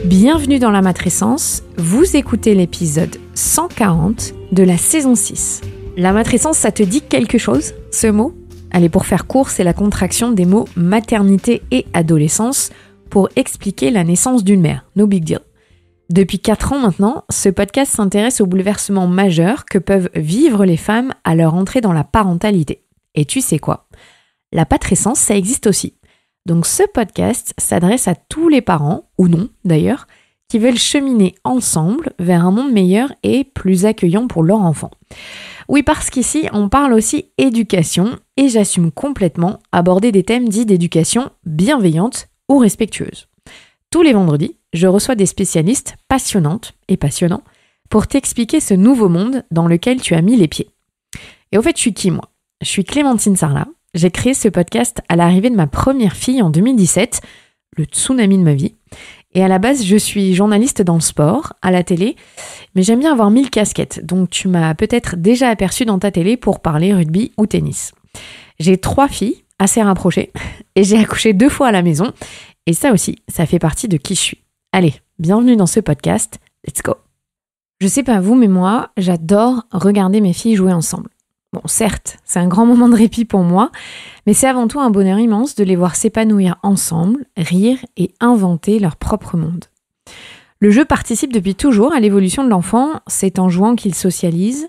Bienvenue dans la matrescence, vous écoutez l'épisode 140 de la saison 6. La matrescence, ça te dit quelque chose, ce mot ? Allez, pour faire court, c'est la contraction des mots maternité et adolescence pour expliquer la naissance d'une mère, no big deal. Depuis 4 ans maintenant, ce podcast s'intéresse aux bouleversements majeurs que peuvent vivre les femmes à leur entrée dans la parentalité. Et tu sais quoi ? La patrescence, ça existe aussi. Donc ce podcast s'adresse à tous les parents, ou non d'ailleurs, qui veulent cheminer ensemble vers un monde meilleur et plus accueillant pour leur enfant. Oui, parce qu'ici, on parle aussi éducation et j'assume complètement aborder des thèmes dits d'éducation bienveillante ou respectueuse. Tous les vendredis, je reçois des spécialistes passionnantes et passionnants pour t'expliquer ce nouveau monde dans lequel tu as mis les pieds. Et au fait, je suis qui moi ? Je suis Clémentine Sarlat. J'ai créé ce podcast à l'arrivée de ma première fille en 2017, le tsunami de ma vie. Et à la base, je suis journaliste dans le sport, à la télé, mais j'aime bien avoir 1000 casquettes, donc tu m'as peut-être déjà aperçu dans ta télé pour parler rugby ou tennis. J'ai 3 filles, assez rapprochées, et j'ai accouché 2 fois à la maison, et ça aussi, ça fait partie de qui je suis. Allez, bienvenue dans ce podcast, let's go. Je sais pas vous, mais moi, j'adore regarder mes filles jouer ensemble. Bon, certes, c'est un grand moment de répit pour moi, mais c'est avant tout un bonheur immense de les voir s'épanouir ensemble, rire et inventer leur propre monde. Le jeu participe depuis toujours à l'évolution de l'enfant, c'est en jouant qu'il socialise,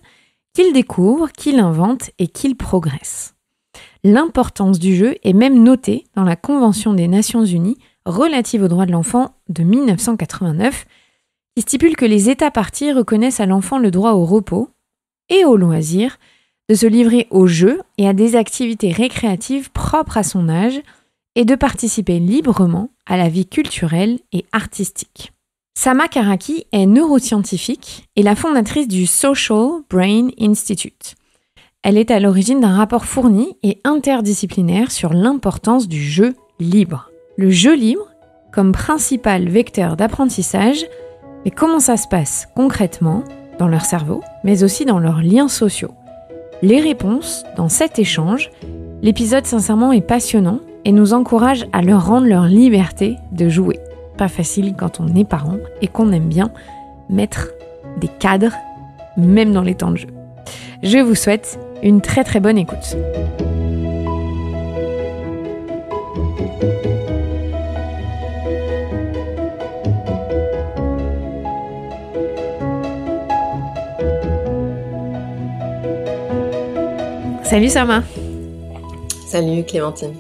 qu'il découvre, qu'il invente et qu'il progresse. L'importance du jeu est même notée dans la Convention des Nations Unies relative aux droits de l'enfant de 1989, qui stipule que les États parties reconnaissent à l'enfant le droit au repos et au loisir, de se livrer aux jeux et à des activités récréatives propres à son âge et de participer librement à la vie culturelle et artistique. Sama Karaki est neuroscientifique et la fondatrice du Social Brain Institute. Elle est à l'origine d'un rapport fourni et interdisciplinaire sur l'importance du jeu libre. Le jeu libre comme principal vecteur d'apprentissage, mais comment ça se passe concrètement dans leur cerveau, mais aussi dans leurs liens sociaux. Les réponses dans cet échange, l'épisode sincèrement est passionnant et nous encourage à leur rendre leur liberté de jouer. Pas facile quand on est parent et qu'on aime bien mettre des cadres, même dans les temps de jeu. Je vous souhaite une très très bonne écoute. Salut Sama. Salut Clémentine.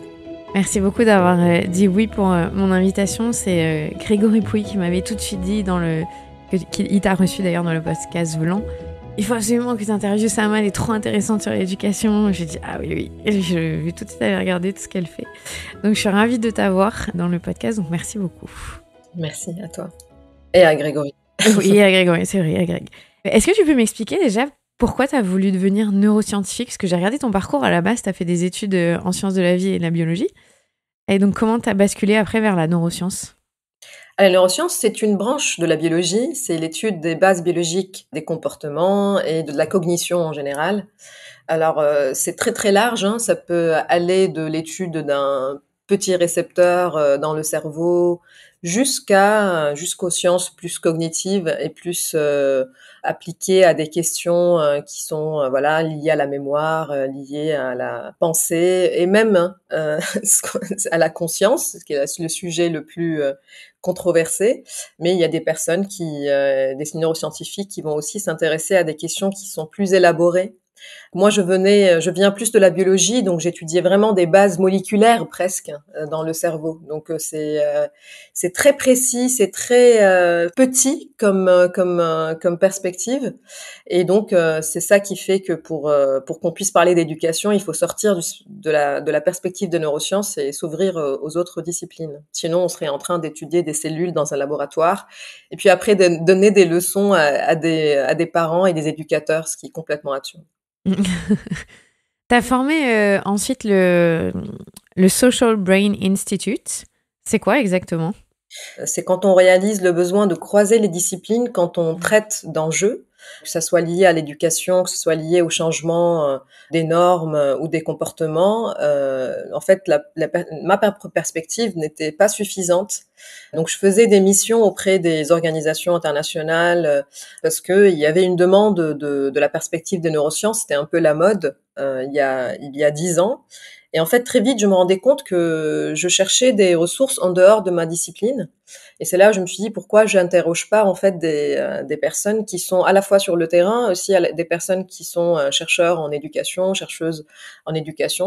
Merci beaucoup d'avoir dit oui pour mon invitation. C'est Grégory Pouy qui m'avait tout de suite dit qu'il t'a reçu d'ailleurs dans le podcast Volant. Il faut absolument que tu interviewes Sama, elle est trop intéressante sur l'éducation. J'ai dit ah oui. Et je vais tout de suite aller regarder tout ce qu'elle fait. Donc je suis ravie de t'avoir dans le podcast, donc merci beaucoup. Merci à toi. Et à Grégory. Oui, à Grégory, c'est vrai, à Greg. Est-ce que tu peux m'expliquer déjà pourquoi tu as voulu devenir neuroscientifique ? Parce que j'ai regardé ton parcours, à la base, tu as fait des études en sciences de la vie et de la biologie. Et donc, comment tu as basculé après vers la neuroscience ? La neuroscience, c'est une branche de la biologie. C'est l'étude des bases biologiques des comportements et de la cognition en général. Alors, c'est très très large. Ça peut aller de l'étude d'un petit récepteur dans le cerveau jusqu'aux sciences plus cognitives et plus appliquées à des questions qui sont liées à la mémoire, liées à la pensée et même à la conscience, qui est le sujet le plus controversé. Mais il y a des personnes des neuroscientifiques qui vont aussi s'intéresser à des questions qui sont plus élaborées. Moi, je viens plus de la biologie, donc j'étudiais vraiment des bases moléculaires presque dans le cerveau. Donc c'est très précis, c'est très petit comme perspective, et donc c'est ça qui fait que pour qu'on puisse parler d'éducation, il faut sortir de la perspective de neurosciences et s'ouvrir aux autres disciplines. Sinon, on serait en train d'étudier des cellules dans un laboratoire, et puis après de donner des leçons à des parents et des éducateurs, ce qui est complètement absurde. T'as formé ensuite le Social Brain Institute. C'est quoi exactement ? C'est quand on réalise le besoin de croiser les disciplines quand on traite d'enjeux. que ça soit lié à l'éducation, que ce soit lié au changement des normes ou des comportements. En fait, ma perspective n'était pas suffisante. Donc, je faisais des missions auprès des organisations internationales parce que il y avait une demande de la perspective des neurosciences. C'était un peu la mode il y a 10 ans. Et en fait, très vite, je me rendais compte que je cherchais des ressources en dehors de ma discipline. Et c'est là où je me suis dit pourquoi j'interroge pas en fait des personnes qui sont à la fois sur le terrain, aussi des personnes qui sont chercheurs en éducation, chercheuses en éducation,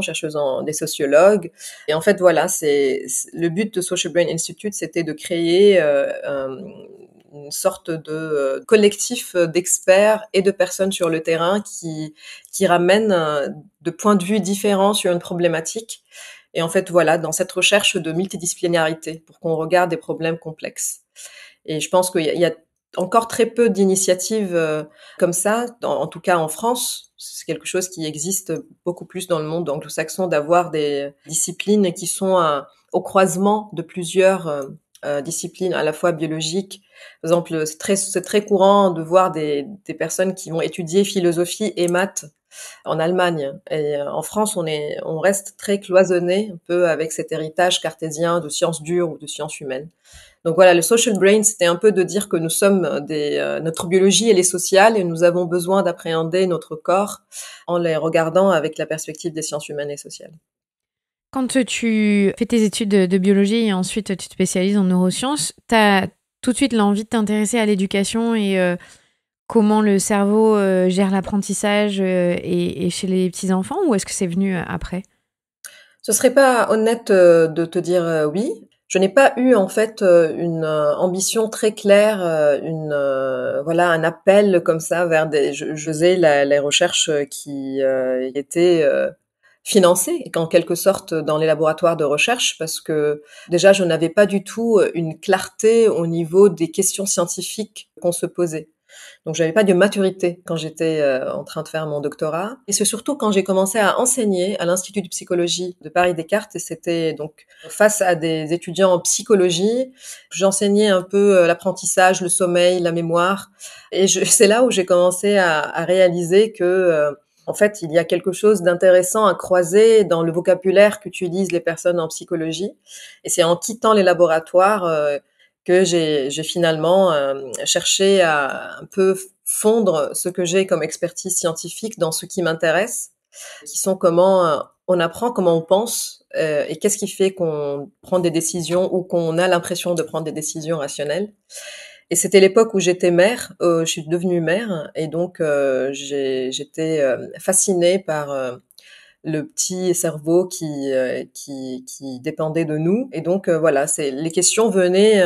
des sociologues. Et en fait, voilà, le but de Social Brain Institute, c'était de créer une sorte de collectif d'experts et de personnes sur le terrain qui ramènent de points de vue différents sur une problématique. Et en fait, voilà, dans cette recherche de multidisciplinarité, pour qu'on regarde des problèmes complexes. Et je pense qu'il y a encore très peu d'initiatives comme ça, en tout cas en France. C'est quelque chose qui existe beaucoup plus dans le monde anglo-saxon, d'avoir des disciplines qui sont au croisement de plusieurs disciplines, à la fois biologiques. Par exemple, c'est très courant de voir des personnes qui vont étudier philosophie et maths en Allemagne. Et en France, on reste très cloisonné un peu avec cet héritage cartésien de sciences dures ou de sciences humaines. Donc voilà, le social brain, c'était un peu de dire que nous sommes notre biologie, elle est sociale et nous avons besoin d'appréhender notre corps en les regardant avec la perspective des sciences humaines et sociales. Quand tu fais tes études de biologie et ensuite tu te spécialises en neurosciences, tu as tout de suite l'envie de t'intéresser à l'éducation et comment le cerveau gère l'apprentissage et chez les petits-enfants, ou est-ce que c'est venu après ? Ce serait pas honnête de te dire oui. Je n'ai pas eu en fait une ambition très claire, voilà, un appel comme ça vers je faisais les recherches qui étaient financées en quelque sorte dans les laboratoires de recherche, parce que déjà je n'avais pas du tout une clarté au niveau des questions scientifiques qu'on se posait. Donc j'avais pas de maturité quand j'étais en train de faire mon doctorat. Et c'est surtout quand j'ai commencé à enseigner à l'Institut de psychologie de Paris-Descartes, et c'était donc face à des étudiants en psychologie, j'enseignais un peu l'apprentissage, le sommeil, la mémoire. Et c'est là où j'ai commencé à réaliser que en fait, il y a quelque chose d'intéressant à croiser dans le vocabulaire qu'utilisent les personnes en psychologie. Et c'est en quittant les laboratoires que j'ai finalement cherché à un peu fondre ce que j'ai comme expertise scientifique dans ce qui m'intéresse, qui sont comment on apprend, comment on pense, et qu'est-ce qui fait qu'on prend des décisions ou qu'on a l'impression de prendre des décisions rationnelles. Et c'était l'époque où j'étais mère, je suis devenue mère, et donc j'étais fascinée par le petit cerveau qui dépendait de nous. Et donc voilà, les questions venaient,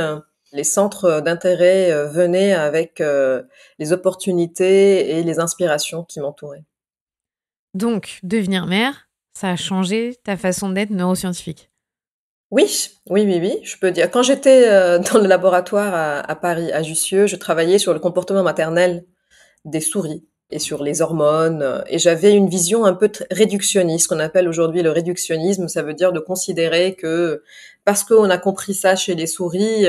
les centres d'intérêt venaient avec les opportunités et les inspirations qui m'entouraient. Donc, devenir mère, ça a changé ta façon d'être neuroscientifique. Oui, je peux dire. Quand j'étais dans le laboratoire à Paris, à Jussieu, je travaillais sur le comportement maternel des souris et sur les hormones. Et j'avais une vision un peu réductionniste, qu'on appelle aujourd'hui le réductionnisme. Ça veut dire de considérer que parce qu'on a compris ça chez les souris,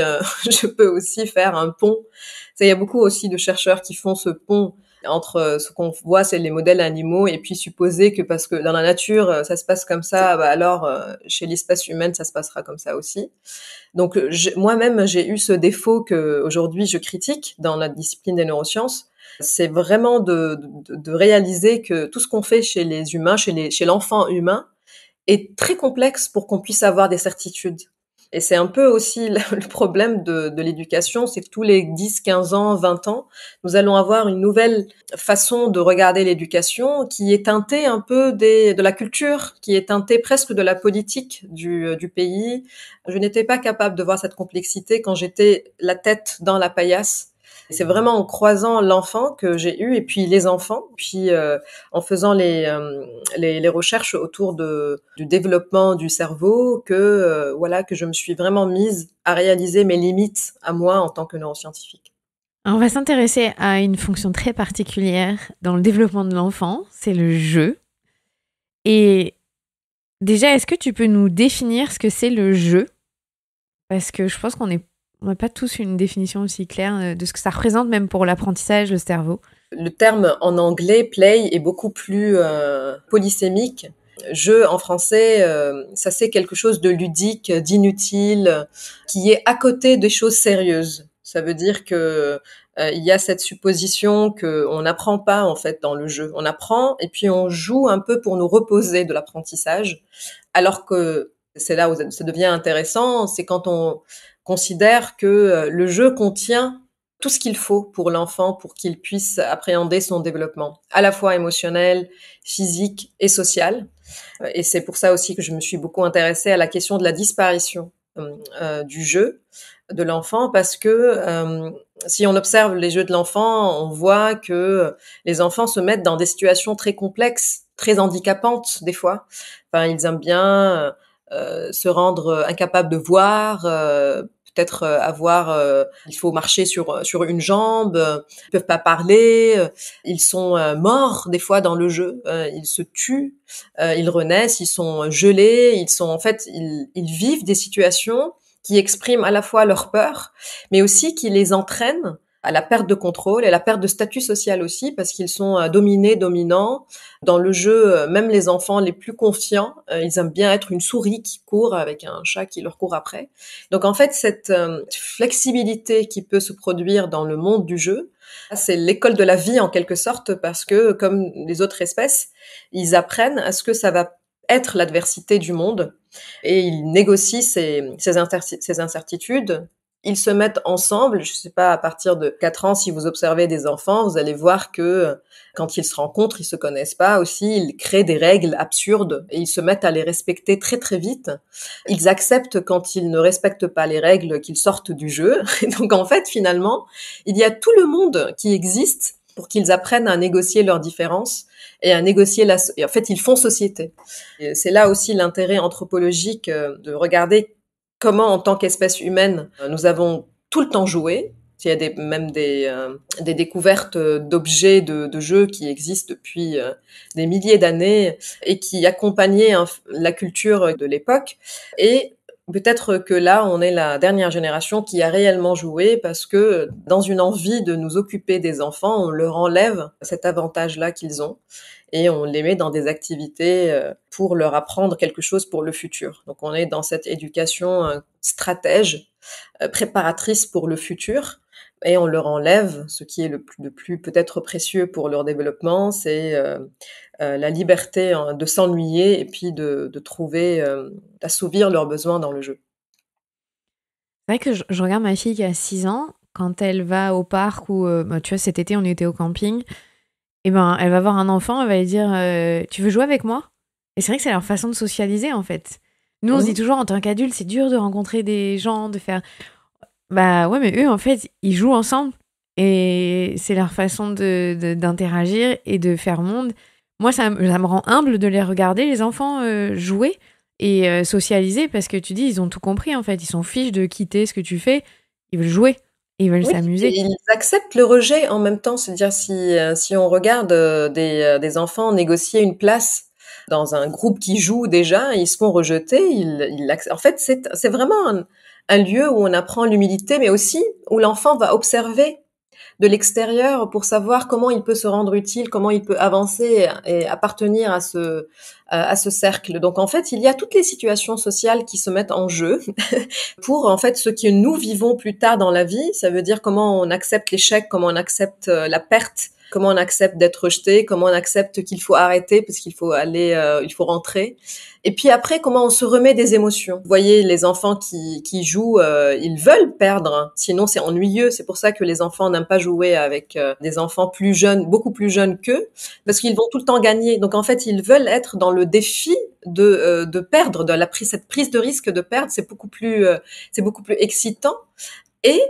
je peux aussi faire un pont. Il y a beaucoup aussi de chercheurs qui font ce pont entre ce qu'on voit, c'est les modèles animaux, et puis supposer que parce que dans la nature, ça se passe comme ça, bah alors chez l'espèce humaine, ça se passera comme ça aussi. Donc moi-même, j'ai eu ce défaut que aujourd'hui je critique dans la discipline des neurosciences. C'est vraiment de réaliser que tout ce qu'on fait chez les humains, chez l'enfant humain, est très complexe pour qu'on puisse avoir des certitudes. Et c'est un peu aussi le problème de l'éducation, c'est que tous les 10, 15 ans, 20 ans, nous allons avoir une nouvelle façon de regarder l'éducation qui est teintée un peu de la culture, qui est teintée presque de la politique du pays. Je n'étais pas capable de voir cette complexité quand j'étais la tête dans la paillasse. C'est vraiment en croisant l'enfant que j'ai eu, et puis les enfants, puis en faisant les recherches autour du développement du cerveau que voilà, que je me suis vraiment mise à réaliser mes limites à moi en tant que neuroscientifique. On va s'intéresser à une fonction très particulière dans le développement de l'enfant, c'est le jeu. Et déjà, est-ce que tu peux nous définir ce que c'est le jeu ? Parce que je pense qu'on n'a pas tous une définition aussi claire de ce que ça représente, même pour l'apprentissage, le cerveau. Le terme en anglais, play, est beaucoup plus polysémique. Jeu en français, ça c'est quelque chose de ludique, d'inutile, qui est à côté des choses sérieuses. Ça veut dire que il y a cette supposition que on n'apprend pas en fait dans le jeu. On apprend et puis on joue un peu pour nous reposer de l'apprentissage, alors que c'est là où ça devient intéressant, c'est quand on considère que le jeu contient tout ce qu'il faut pour l'enfant pour qu'il puisse appréhender son développement, à la fois émotionnel, physique et social. Et c'est pour ça aussi que je me suis beaucoup intéressée à la question de la disparition du jeu de l'enfant, parce que si on observe les jeux de l'enfant, on voit que les enfants se mettent dans des situations très complexes, très handicapantes des fois. Enfin, ils aiment bien se rendre incapables de voir, peut-être avoir, il faut marcher sur une jambe, ils peuvent pas parler, ils sont morts des fois dans le jeu, ils se tuent, ils renaissent, ils sont gelés, ils sont en fait, ils vivent des situations qui expriment à la fois leur peur, mais aussi qui les entraînent à la perte de contrôle et à la perte de statut social aussi, parce qu'ils sont dominants. Dans le jeu, même les enfants les plus confiants, ils aiment bien être une souris qui court avec un chat qui leur court après. Donc en fait, cette flexibilité qui peut se produire dans le monde du jeu, c'est l'école de la vie en quelque sorte, parce que comme les autres espèces, ils apprennent à ce que ça va être l'adversité du monde, et ils négocient ces incertitudes. Ils se mettent ensemble, je sais pas, à partir de 4 ans, si vous observez des enfants, vous allez voir que quand ils se rencontrent, ils se connaissent pas aussi, ils créent des règles absurdes et ils se mettent à les respecter très très vite. Ils acceptent quand ils ne respectent pas les règles qu'ils sortent du jeu. Et donc en fait, finalement, il y a tout le monde qui existe pour qu'ils apprennent à négocier leurs différences et à négocier et en fait, ils font société. Et c'est là aussi l'intérêt anthropologique de regarder comment, en tant qu'espèce humaine, nous avons tout le temps joué. Il y a même des découvertes d'objets de jeux qui existent depuis des milliers d'années et qui accompagnaient la culture de l'époque. Et peut-être que là, on est la dernière génération qui a réellement joué, parce que dans une envie de nous occuper des enfants, on leur enlève cet avantage-là qu'ils ont et on les met dans des activités pour leur apprendre quelque chose pour le futur. Donc on est dans cette éducation stratège, préparatrice pour le futur, et on leur enlève ce qui est le plus peut-être précieux pour leur développement, c'est la liberté de s'ennuyer et puis de trouver, d'assouvir leurs besoins dans le jeu. C'est vrai que je regarde ma fille qui a 6 ans, quand elle va au parc ou, tu vois, cet été, on était au camping, et ben, elle va voir un enfant, elle va lui dire tu veux jouer avec moi? Et c'est vrai que c'est leur façon de socialiser, en fait. Nous, on se dit toujours, en tant qu'adulte, c'est dur de rencontrer des gens, de faire... Bah ouais, mais eux, en fait, ils jouent ensemble. Et c'est leur façon d'interagir et de faire monde. Moi, ça me rend humble de les regarder, les enfants, jouer et socialiser, parce que tu dis, ils ont tout compris, en fait. Ils s'en fichent de quitter ce que tu fais. Ils veulent jouer. Ils veulent s'amuser. Ils acceptent le rejet en même temps. C'est-à-dire, si on regarde des enfants négocier une place dans un groupe qui joue déjà, ils se font rejeter. En fait, c'est vraiment un lieu où on apprend l'humilité, mais aussi où l'enfant va observer de l'extérieur pour savoir comment il peut se rendre utile, comment il peut avancer et appartenir à ce cercle. Donc en fait, il y a toutes les situations sociales qui se mettent en jeu pour en fait ce que nous vivons plus tard dans la vie. Ça veut dire comment on accepte l'échec, comment on accepte la perte, comment on accepte d'être rejeté, comment on accepte qu'il faut arrêter parce qu'il faut il faut rentrer. Et puis après, comment on se remet des émotions. Vous voyez, les enfants qui jouent, ils veulent perdre, sinon c'est ennuyeux. C'est pour ça que les enfants n'aiment pas jouer avec des enfants plus jeunes, beaucoup plus jeunes qu'eux, parce qu'ils vont tout le temps gagner. Donc en fait, ils veulent être dans le défi de perdre, cette prise de risque de perdre. C'est beaucoup plus excitant. Et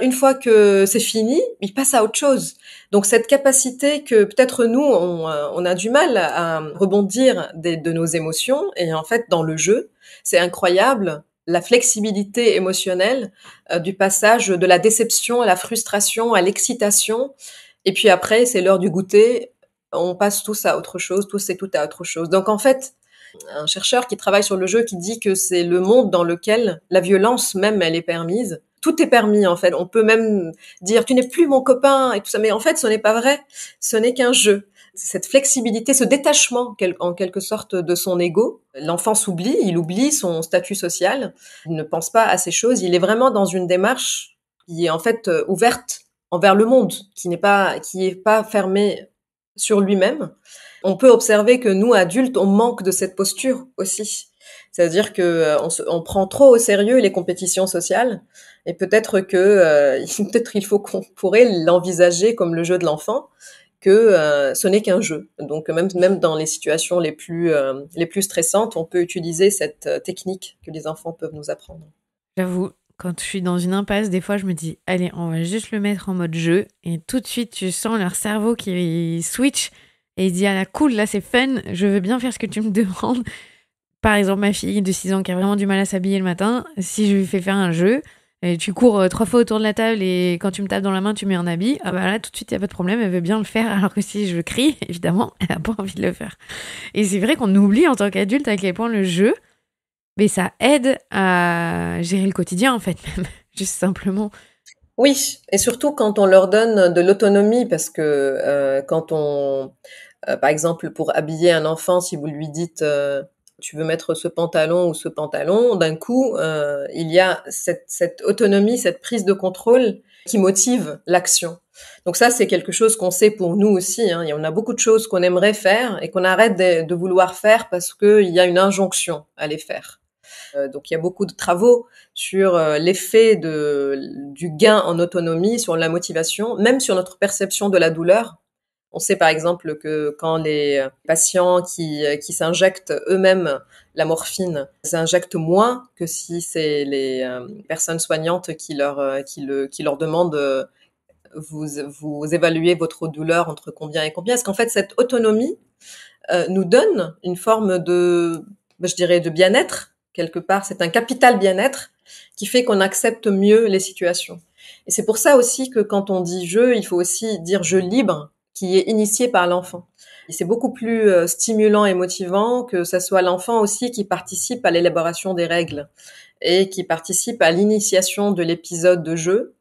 une fois que c'est fini, ils passent à autre chose. Donc cette capacité que peut-être nous, on a du mal à rebondir de nos émotions, et en fait dans le jeu, c'est incroyable la flexibilité émotionnelle du passage de la déception à la frustration, à l'excitation, et puis après c'est l'heure du goûter, on passe tous à autre chose, tous et toutes à autre chose. Donc en fait, un chercheur qui travaille sur le jeu qui dit que c'est le monde dans lequel la violence même, elle est permise. Tout est permis, en fait. On peut même dire, tu n'es plus mon copain et tout ça. Mais en fait, ce n'est pas vrai. Ce n'est qu'un jeu. Cette flexibilité, ce détachement, en quelque sorte, de son ego. L'enfant s'oublie, il oublie son statut social. Il ne pense pas à ces choses. Il est vraiment dans une démarche qui est, en fait, ouverte envers le monde, qui n'est pas fermée sur lui-même. On peut observer que nous, adultes, on manque de cette posture aussi. C'est-à-dire que on prend trop au sérieux les compétitions sociales et peut-être il faut qu'on pourrait l'envisager comme le jeu de l'enfant, que ce n'est qu'un jeu. Donc même dans les situations les plus stressantes, on peut utiliser cette technique que les enfants peuvent nous apprendre. J'avoue, quand je suis dans une impasse, des fois je me dis allez, on va juste le mettre en mode jeu et tout de suite tu sens leur cerveau qui switch et il dit ah là cool, là c'est fun, je veux bien faire ce que tu me demandes. Par exemple, ma fille de 6 ans qui a vraiment du mal à s'habiller le matin, si je lui fais faire un jeu, et tu cours 3 fois autour de la table et quand tu me tapes dans la main, tu mets un habit, ah bah là, tout de suite, il n'y a pas de problème, elle veut bien le faire, alors que si je crie, évidemment, elle n'a pas envie de le faire. Et c'est vrai qu'on oublie en tant qu'adulte à quel point le jeu, mais ça aide à gérer le quotidien, en fait, même, juste simplement. Oui, et surtout quand on leur donne de l'autonomie, parce que par exemple, pour habiller un enfant, si vous lui dites tu veux mettre ce pantalon ou ce pantalon, d'un coup, il y a cette autonomie, cette prise de contrôle qui motive l'action. Donc ça, c'est quelque chose qu'on sait pour nous aussi. Hein. Il y en a beaucoup de choses qu'on aimerait faire et qu'on arrête de vouloir faire parce qu'il y a une injonction à les faire. Donc il y a beaucoup de travaux sur l'effet du gain en autonomie, sur la motivation, même sur notre perception de la douleur. On sait par exemple que quand les patients qui s'injectent eux-mêmes la morphine s'injectent moins que si c'est les personnes soignantes qui leur demandent vous évaluez votre douleur entre combien et combien. Parce qu'en fait, cette autonomie nous donne une forme je dirais, de bien-être quelque part. C'est un capital bien-être qui fait qu'on accepte mieux les situations. Et c'est pour ça aussi que quand on dit jeu, il faut aussi dire jeu libre, qui est initié par l'enfant. Et c'est beaucoup plus stimulant et motivant que ce soit l'enfant aussi qui participe à l'élaboration des règles et qui participe à l'initiation de l'épisode de jeu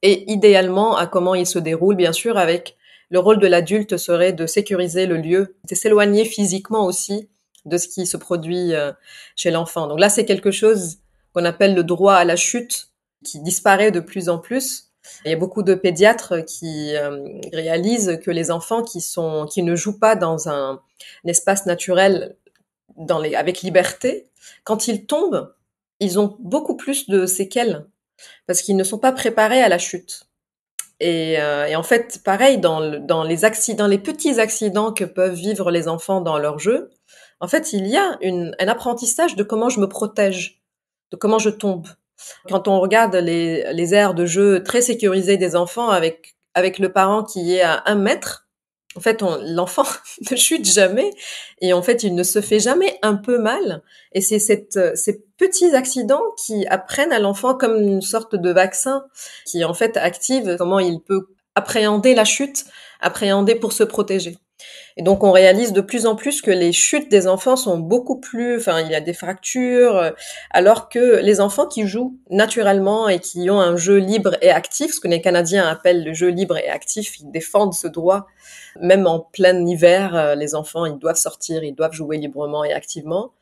et idéalement à comment il se déroule, bien sûr, avec le rôle de l'adulte serait de sécuriser le lieu, de s'éloigner physiquement aussi de ce qui se produit chez l'enfant. Donc là, c'est quelque chose qu'on appelle le droit à la chute, qui disparaît de plus en plus. Il y a beaucoup de pédiatres qui réalisent que les enfants qui ne jouent pas dans un espace naturel avec liberté, quand ils tombent, ils ont beaucoup plus de séquelles parce qu'ils ne sont pas préparés à la chute. Et en fait, pareil, dans les petits accidents que peuvent vivre les enfants dans leur jeu, en fait, il y a un apprentissage de comment je me protège, de comment je tombe. Quand on regarde les aires de jeu très sécurisées des enfants avec le parent qui est à 1 mètre, en fait, l'enfant ne chute jamais et en fait, il ne se fait jamais un peu mal. Et c'est ces petits accidents qui apprennent à l'enfant comme une sorte de vaccin qui, en fait, active comment il peut appréhender la chute, appréhender pour se protéger. Et donc, on réalise de plus en plus que les chutes des enfants sont beaucoup plus, il y a des fractures, alors que les enfants qui jouent naturellement et qui ont un jeu libre et actif, ce que les Canadiens appellent le jeu libre et actif, ils défendent ce droit. Même en plein hiver, les enfants, ils doivent sortir, ils doivent jouer librement et activement.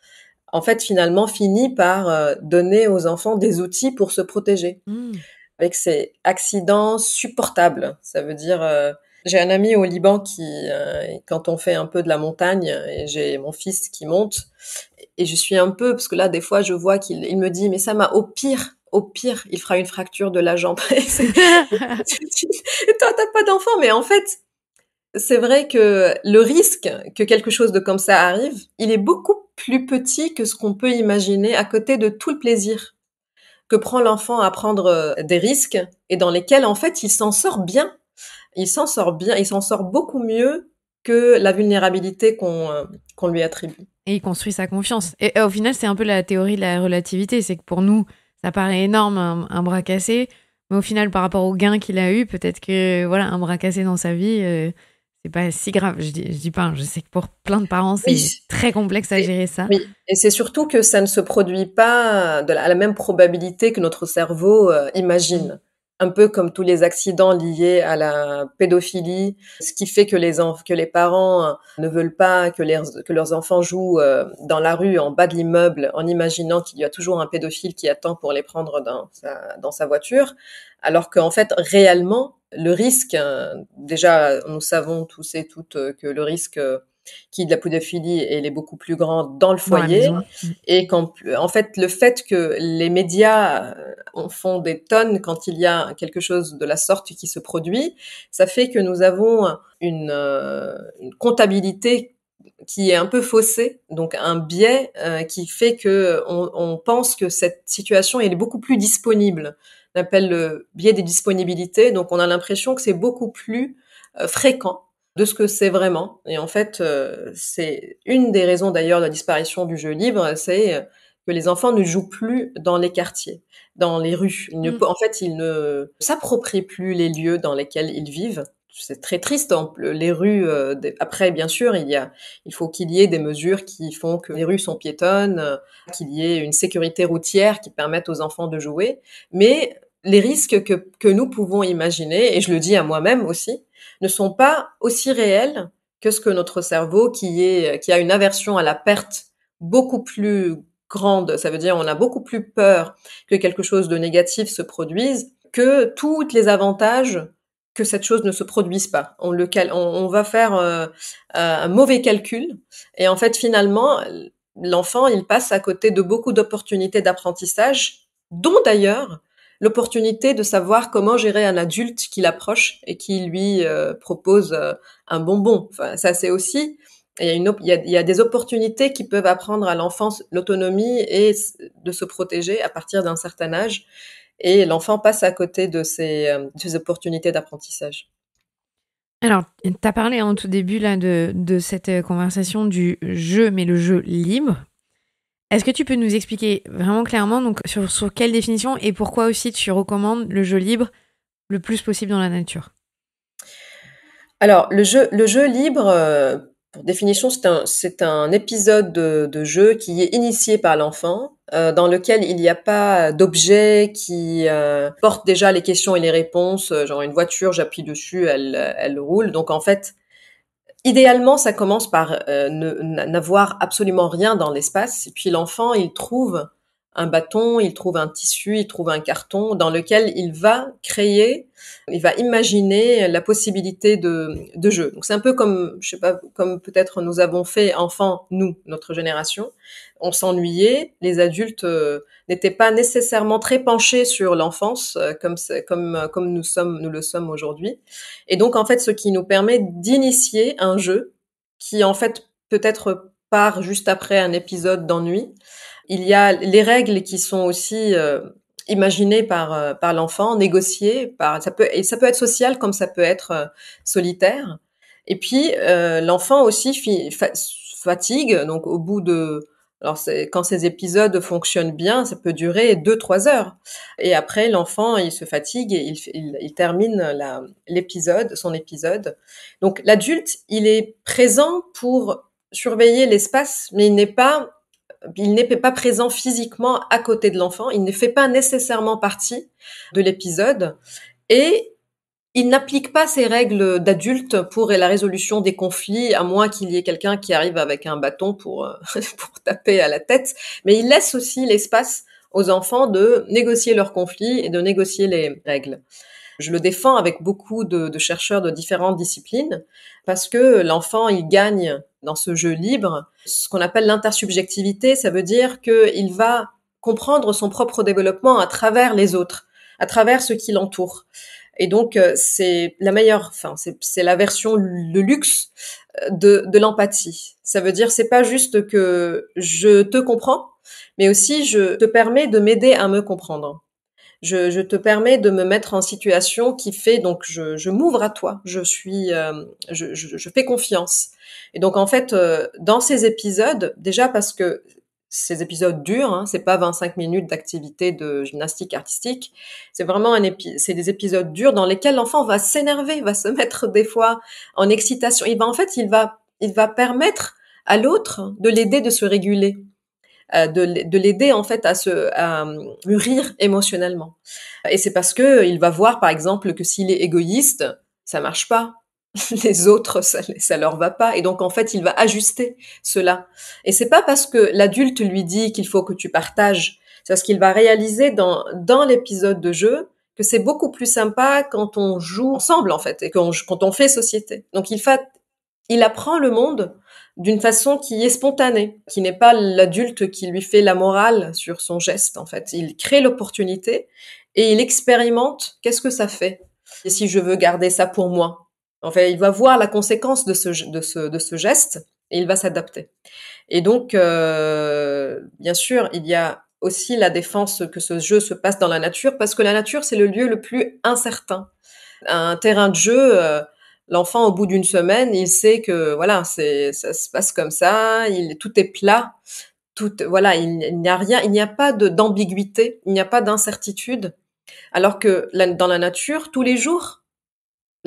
En fait, finalement, finit par donner aux enfants des outils pour se protéger. Avec ces accidents supportables. Ça veut dire... j'ai un ami au Liban qui, quand on fait un peu de la montagne, et j'ai mon fils qui monte, et je suis un peu, parce que là, des fois, je vois qu'il me dit, mais ça m'a, au pire, il fera une fracture de la jambe. Et toi, t'as pas d'enfant, mais en fait, c'est vrai que le risque que quelque chose de comme ça arrive, il est beaucoup plus petit que ce qu'on peut imaginer à côté de tout le plaisir que prend l'enfant à prendre des risques et dans lesquels, en fait, il s'en sort bien. Il s'en sort beaucoup mieux que la vulnérabilité qu'on lui attribue. Et il construit sa confiance. Et au final, c'est un peu la théorie de la relativité. C'est que pour nous, ça paraît énorme, un bras cassé. Mais au final, par rapport au gain qu'il a eu, peut-être que un bras cassé dans sa vie, c'est pas si grave. Je dis pas, hein, je sais que pour plein de parents, c'est Oui. très complexe à gérer ça. Oui, et c'est surtout que ça ne se produit pas à la même probabilité que notre cerveau Mm. imagine. Un peu comme tous les accidents liés à la pédophilie, ce qui fait que que les parents ne veulent pas que leurs enfants jouent dans la rue, en bas de l'immeuble, en imaginant qu'il y a toujours un pédophile qui attend pour les prendre dans sa voiture, alors qu'en fait, réellement, le risque, déjà, nous savons tous et toutes que le risque qui de la pédophilie, elle est beaucoup plus grande dans le Dans la foyer, maison. Mm. et en fait, le fait que les médias en font des tonnes quand il y a quelque chose de la sorte qui se produit, ça fait que nous avons une comptabilité qui est un peu faussée, donc un biais qui fait que on pense que cette situation elle est beaucoup plus disponible. On appelle le biais des disponibilités, donc on a l'impression que c'est beaucoup plus fréquent de ce que c'est vraiment. Et en fait, c'est une des raisons d'ailleurs de la disparition du jeu libre, c'est que les enfants ne jouent plus dans les quartiers, dans les rues. Mm. En fait, ils ne s'approprient plus les lieux dans lesquels ils vivent. C'est très triste. Les rues. Après, bien sûr, il faut qu'il y ait des mesures qui font que les rues sont piétonnes, qu'il y ait une sécurité routière qui permette aux enfants de jouer. Mais les risques que nous pouvons imaginer, et je le dis à moi-même aussi, ne sont pas aussi réels que ce que notre cerveau, qui a une aversion à la perte beaucoup plus grande, ça veut dire on a beaucoup plus peur que quelque chose de négatif se produise, que tous les avantages que cette chose ne se produise pas. On va faire un mauvais calcul, et en fait finalement l'enfant il passe à côté de beaucoup d'opportunités d'apprentissage, dont d'ailleurs l'opportunité de savoir comment gérer un adulte qui l'approche et qui lui propose un bonbon. Enfin, ça c'est aussi il y a des opportunités qui peuvent apprendre à l'enfant l'autonomie et de se protéger à partir d'un certain âge. Et l'enfant passe à côté de ces opportunités d'apprentissage. Alors, tu as parlé en tout début là, de cette conversation du jeu, mais le jeu libre. Est-ce que tu peux nous expliquer vraiment clairement donc, sur quelle définition et pourquoi aussi tu recommandes le jeu libre le plus possible dans la nature? Alors, le jeu libre, pour définition, c'est un épisode de jeu qui est initié par l'enfant, dans lequel il n'y a pas d'objet qui porte déjà les questions et les réponses, genre une voiture, j'appuie dessus, elle roule. Donc en fait, idéalement, ça commence par n'avoir absolument rien dans l'espace, et puis l'enfant, il trouve un bâton, il trouve un tissu, il trouve un carton dans lequel il va imaginer la possibilité de jeu. Donc c'est un peu comme, je sais pas, comme peut-être nous avons fait enfant, nous, notre génération. On s'ennuyait, les adultes n'étaient pas nécessairement très penchés sur l'enfance comme nous le sommes aujourd'hui. Et donc, en fait, ce qui nous permet d'initier un jeu qui, en fait, peut-être part juste après un épisode d'ennui. Il y a les règles qui sont aussi imaginées par l'enfant, négociées et ça peut être social comme ça peut être solitaire. Et puis l'enfant aussi fatigue, donc au bout de alors quand ces épisodes fonctionnent bien, ça peut durer 2-3 heures. Et après, l'enfant, il se fatigue et il termine son épisode. Donc, l'adulte, il est présent pour surveiller l'espace, mais il n'est pas présent physiquement à côté de l'enfant. Il ne fait pas nécessairement partie de l'épisode. Et il n'applique pas ces règles d'adulte pour la résolution des conflits, à moins qu'il y ait quelqu'un qui arrive avec un bâton pour taper à la tête. Mais il laisse aussi l'espace aux enfants de négocier leurs conflits et de négocier les règles. Je le défends avec beaucoup de chercheurs de différentes disciplines parce que l'enfant, il gagne dans ce jeu libre ce qu'on appelle l'intersubjectivité. Ça veut dire qu'il va comprendre son propre développement à travers les autres, à travers ce qui l'entoure. Et donc, c'est la meilleure, enfin, c'est la version, le luxe de l'empathie. Ça veut dire, c'est pas juste que je te comprends, mais aussi je te permets de m'aider à me comprendre. Je te permets de me mettre en situation qui fait, donc je m'ouvre à toi. Je fais confiance. Et donc, en fait, dans ces épisodes, déjà parce que ces épisodes durs, hein, c'est pas 25 minutes d'activité de gymnastique artistique, c'est vraiment c'est des épisodes durs dans lesquels l'enfant va s'énerver, va se mettre des fois en excitation. Il va permettre à l'autre de l'aider de se réguler, de l'aider en fait à mûrir émotionnellement. Et c'est parce que il va voir par exemple que s'il est égoïste, ça marche pas. Les autres, ça leur va pas. Et donc, en fait, il va ajuster cela. Et c'est pas parce que l'adulte lui dit qu'il faut que tu partages. C'est parce qu'il va réaliser dans l'épisode de jeu que c'est beaucoup plus sympa quand on joue ensemble, en fait, et quand on fait société. Donc, il apprend le monde d'une façon qui est spontanée, qui n'est pas l'adulte qui lui fait la morale sur son geste, en fait. Il crée l'opportunité et il expérimente qu'est-ce que ça fait. Et si je veux garder ça pour moi? En fait, il va voir la conséquence de ce geste et il va s'adapter. Et donc, bien sûr, il y a aussi la défense que ce jeu se passe dans la nature, parce que la nature, c'est le lieu le plus incertain. Un terrain de jeu, l'enfant, au bout d'une semaine, il sait que voilà, ça se passe comme ça, tout est plat, voilà, il n'y a rien, il n'y a pas d'ambiguïté, il n'y a pas d'incertitude. Alors que dans la nature, tous les jours,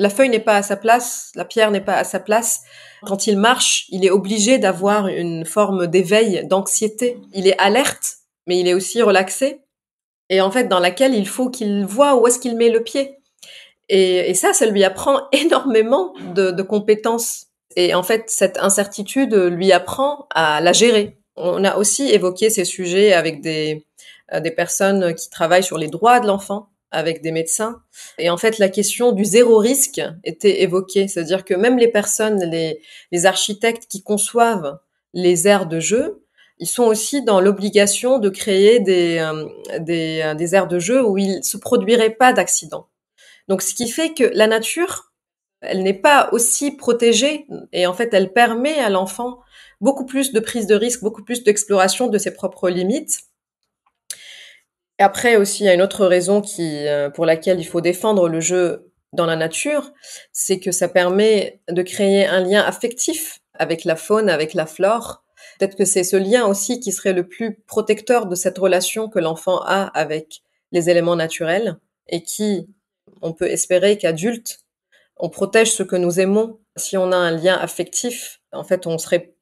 la feuille n'est pas à sa place, la pierre n'est pas à sa place. Quand il marche, il est obligé d'avoir une forme d'éveil, d'anxiété. Il est alerte, mais il est aussi relaxé. Et en fait, dans laquelle il faut qu'il voie où est-ce qu'il met le pied. Et ça lui apprend énormément de compétences. Et en fait, cette incertitude lui apprend à la gérer. On a aussi évoqué ces sujets avec des personnes qui travaillent sur les droits de l'enfant, avec des médecins. Et en fait, la question du zéro risque était évoquée. C'est-à-dire que même les personnes, les architectes qui conçoivent les aires de jeu, ils sont aussi dans l'obligation de créer des aires de jeu où il se produirait pas d'accident. Donc, ce qui fait que la nature, elle n'est pas aussi protégée et en fait, elle permet à l'enfant beaucoup plus de prise de risque, beaucoup plus d'exploration de ses propres limites. Et après aussi, il y a une autre raison pour laquelle il faut défendre le jeu dans la nature, c'est que ça permet de créer un lien affectif avec la faune, avec la flore. Peut-être que c'est ce lien aussi qui serait le plus protecteur de cette relation que l'enfant a avec les éléments naturels et qui, on peut espérer qu'adulte, on protège ce que nous aimons. Si on a un lien affectif, en fait, on serait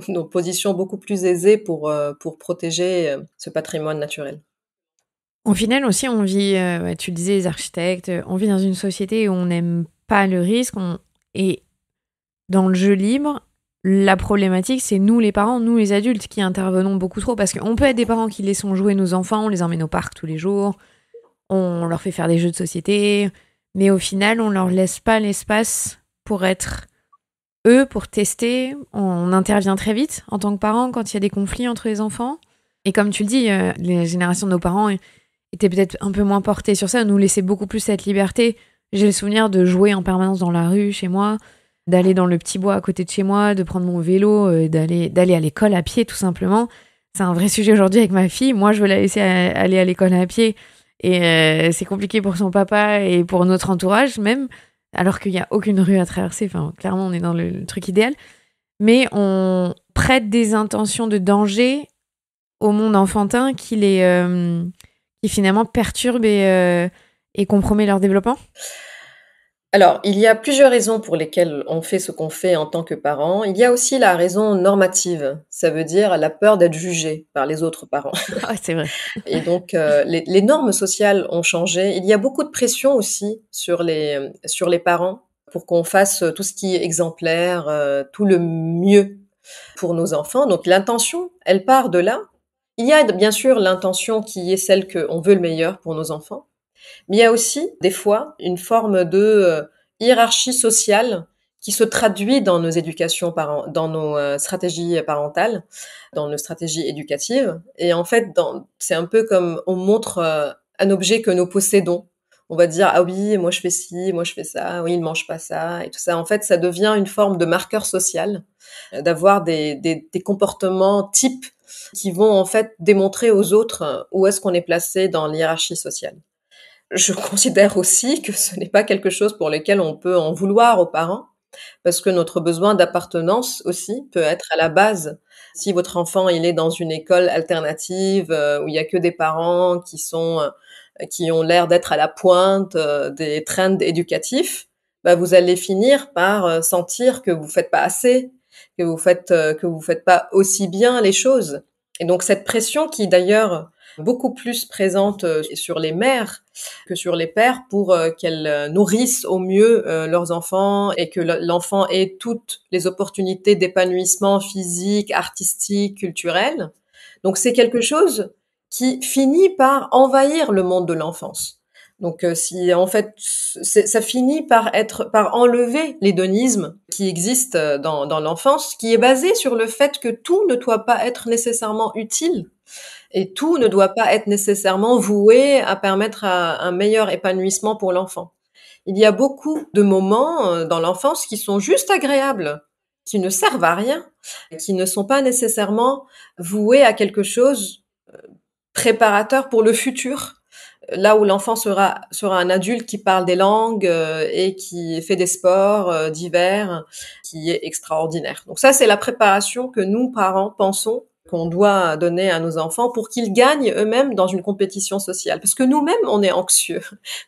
nos positions beaucoup plus aisées pour protéger ce patrimoine naturel. Au final aussi, on vit, tu le disais, les architectes, on vit dans une société où on n'aime pas le risque. Et dans le jeu libre, la problématique, c'est nous les parents, nous les adultes qui intervenons beaucoup trop. Parce qu'on peut être des parents qui laissons jouer nos enfants, on les emmène au parc tous les jours, on leur fait faire des jeux de société, mais au final, on leur laisse pas l'espace pour être eux, pour tester. On intervient très vite en tant que parents quand il y a des conflits entre les enfants. Et comme tu le dis, les générations de nos parents étaient peut-être un peu moins portées sur ça, nous laissaient beaucoup plus cette liberté. J'ai le souvenir de jouer en permanence dans la rue chez moi, d'aller dans le petit bois à côté de chez moi, de prendre mon vélo, d'aller à l'école à pied tout simplement. C'est un vrai sujet aujourd'hui avec ma fille. Moi, je veux la laisser aller à l'école à pied et c'est compliqué pour son papa et pour notre entourage même, alors qu'il n'y a aucune rue à traverser. Enfin, clairement, on est dans le truc idéal. Mais on prête des intentions de danger au monde enfantin qui finalement perturbe et compromet leur développement? Alors, il y a plusieurs raisons pour lesquelles on fait ce qu'on fait en tant que parent. Il y a aussi la raison normative, ça veut dire la peur d'être jugé par les autres parents. Ah, c'est vrai. Et donc, les normes sociales ont changé. Il y a beaucoup de pression aussi sur les parents pour qu'on fasse tout ce qui est exemplaire, tout le mieux pour nos enfants. Donc, l'intention, elle part de là. Il y a bien sûr l'intention qui est celle qu'on veut le meilleur pour nos enfants. Mais il y a aussi, des fois, une forme de hiérarchie sociale qui se traduit dans nos éducations dans nos stratégies parentales, dans nos stratégies éducatives. Et en fait, c'est un peu comme on montre un objet que nous possédons. On va dire, ah oui, moi je fais ci, moi je fais ça, oui, il mange pas ça, et tout ça. En fait, ça devient une forme de marqueur social, d'avoir des comportements types qui vont en fait démontrer aux autres où est-ce qu'on est placé dans l'hiérarchie sociale. Je considère aussi que ce n'est pas quelque chose pour lequel on peut en vouloir aux parents, parce que notre besoin d'appartenance aussi peut être à la base. Si votre enfant, il est dans une école alternative, où il y a que des parents qui ont l'air d'être à la pointe, des trends éducatifs, bah, vous allez finir par, sentir que vous faites pas assez, que vous faites pas aussi bien les choses. Et donc cette pression qui d'ailleurs beaucoup plus présente sur les mères que sur les pères pour qu'elles nourrissent au mieux leurs enfants et que l'enfant ait toutes les opportunités d'épanouissement physique, artistique, culturel. Donc c'est quelque chose qui finit par envahir le monde de l'enfance. Donc si en fait ça finit par enlever l'hédonisme qui existe dans l'enfance, qui est basé sur le fait que tout ne doit pas être nécessairement utile et tout ne doit pas être nécessairement voué à permettre un meilleur épanouissement pour l'enfant. Il y a beaucoup de moments dans l'enfance qui sont juste agréables, qui ne servent à rien, qui ne sont pas nécessairement voués à quelque chose préparateur pour le futur, là où l'enfant sera un adulte qui parle des langues et qui fait des sports divers, qui est extraordinaire. Donc ça, c'est la préparation que nous, parents, pensons qu'on doit donner à nos enfants pour qu'ils gagnent eux-mêmes dans une compétition sociale. Parce que nous-mêmes, on est anxieux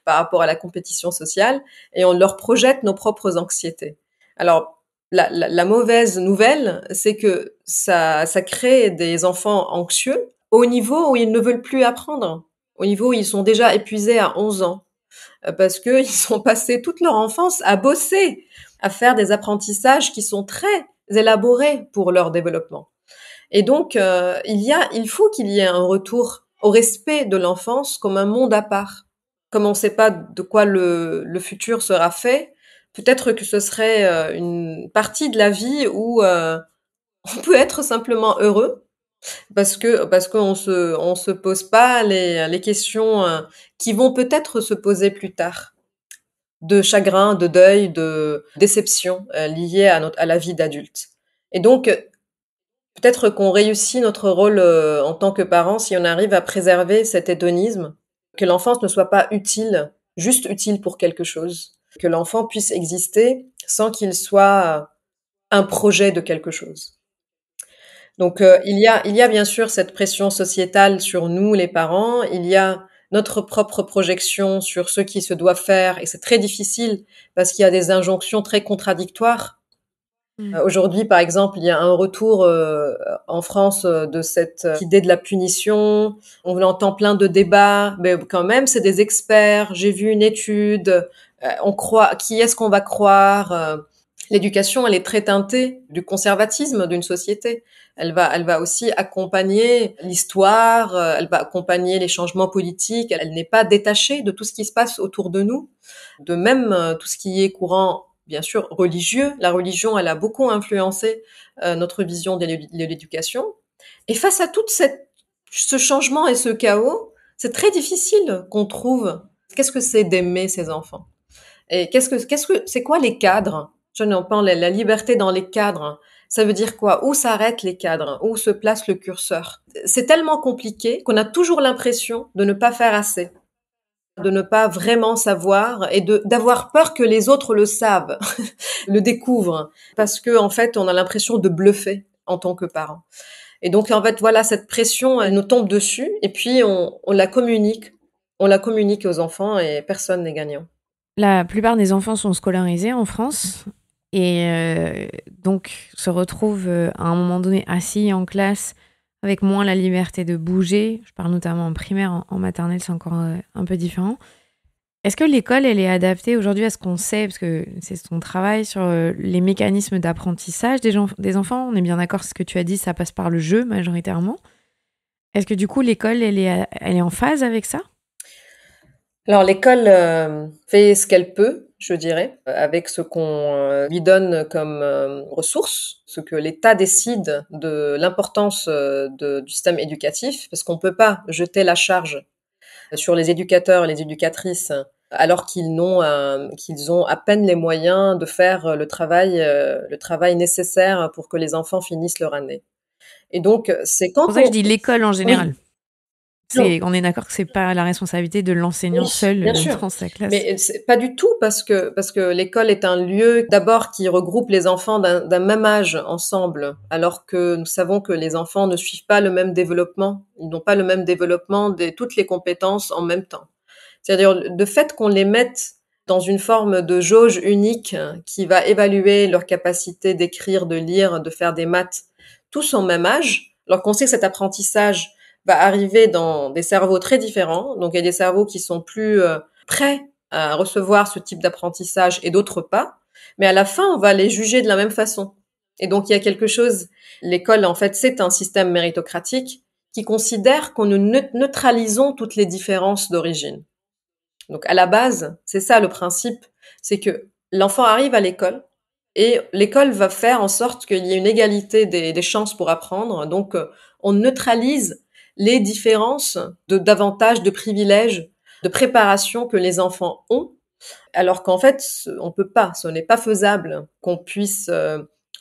par rapport à la compétition sociale et on leur projette nos propres anxiétés. Alors, la mauvaise nouvelle, c'est que ça crée des enfants anxieux au niveau où ils ne veulent plus apprendre, au niveau où ils sont déjà épuisés à 11 ans, parce qu'ils sont passés toute leur enfance à bosser, à faire des apprentissages qui sont très élaborés pour leur développement. Et donc, il faut qu'il y ait un retour au respect de l'enfance comme un monde à part. Comme on ne sait pas de quoi le futur sera fait, peut-être que ce serait une partie de la vie où on peut être simplement heureux parce qu'on se pose pas les questions qui vont peut-être se poser plus tard, de chagrin, de deuil, de déception liées à la vie d'adulte. Et donc peut-être qu'on réussit notre rôle en tant que parents si on arrive à préserver cet hédonisme, que l'enfance ne soit pas utile, juste utile pour quelque chose, que l'enfant puisse exister sans qu'il soit un projet de quelque chose. Donc il y a bien sûr cette pression sociétale sur nous les parents, il y a notre propre projection sur ce qui se doit faire et c'est très difficile parce qu'il y a des injonctions très contradictoires. Aujourd'hui, par exemple, il y a un retour en France de cette idée de la punition. On entend plein de débats, mais quand même, c'est des experts. J'ai vu une étude. On croit. Qui est-ce qu'on va croire L'éducation, elle est très teintée du conservatisme d'une société. Elle va aussi accompagner l'histoire. Elle va accompagner les changements politiques. Elle n'est pas détachée de tout ce qui se passe autour de nous, de même tout ce qui est courant bien sûr religieux. La religion, elle a beaucoup influencé notre vision de l'éducation. Et face à ce changement et ce chaos, c'est très difficile qu'on trouve qu'est-ce que c'est d'aimer ses enfants. Et c'est quoi les cadres? Je n'en parle, la liberté dans les cadres. Ça veut dire quoi? Où s'arrêtent les cadres? Où se place le curseur? C'est tellement compliqué qu'on a toujours l'impression de ne pas faire assez, de ne pas vraiment savoir et d'avoir peur que les autres le savent, le découvrent, parce que en fait, on a l'impression de bluffer en tant que parent. Et donc en fait, voilà, cette pression, elle nous tombe dessus et puis on la communique aux enfants et personne n'est gagnant. La plupart des enfants sont scolarisés en France et donc se retrouvent à un moment donné assis en classe avec moins la liberté de bouger. Je parle notamment en primaire, en maternelle, c'est encore un peu différent. Est-ce que l'école, elle est adaptée aujourd'hui à ce qu'on sait, parce que c'est son travail, sur les mécanismes d'apprentissage des enfants? On est bien d'accord, ce que tu as dit, ça passe par le jeu majoritairement. Est-ce que du coup, l'école, elle est en phase avec ça? Alors l'école fait ce qu'elle peut, je dirais, avec ce qu'on lui donne comme ressources, ce que l'État décide de l'importance du système éducatif, parce qu'on peut pas jeter la charge sur les éducateurs et les éducatrices alors qu'ils ont à peine les moyens de faire le travail nécessaire pour que les enfants finissent leur année. Et donc c'est C'est pour quand ça que on je dis l'école en oui, général. Non. On est d'accord que c'est pas la responsabilité de l'enseignant Oui, seul bien sûr. dans sa classe. Mais c'est pas du tout parce que l'école est un lieu d'abord qui regroupe les enfants d'un même âge ensemble, alors que nous savons que les enfants ne suivent pas le même développement. Ils n'ont pas le même développement de toutes les compétences en même temps. C'est-à-dire le fait qu'on les mette dans une forme de jauge unique qui va évaluer leur capacité d'écrire, de lire, de faire des maths, tous au même âge, alors qu'on sait que cet apprentissage va arriver dans des cerveaux très différents. Donc il y a des cerveaux qui sont plus prêts à recevoir ce type d'apprentissage et d'autres pas. Mais à la fin, on va les juger de la même façon. Et donc il y a quelque chose, l'école en fait c'est un système méritocratique qui considère qu'on nous neutralisons toutes les différences d'origine. Donc à la base, c'est ça le principe, c'est que l'enfant arrive à l'école et l'école va faire en sorte qu'il y ait une égalité des chances pour apprendre. Donc on neutralise les différences d'avantages, de privilèges, de préparation que les enfants ont, alors qu'en fait on peut pas, ce n'est pas faisable qu'on puisse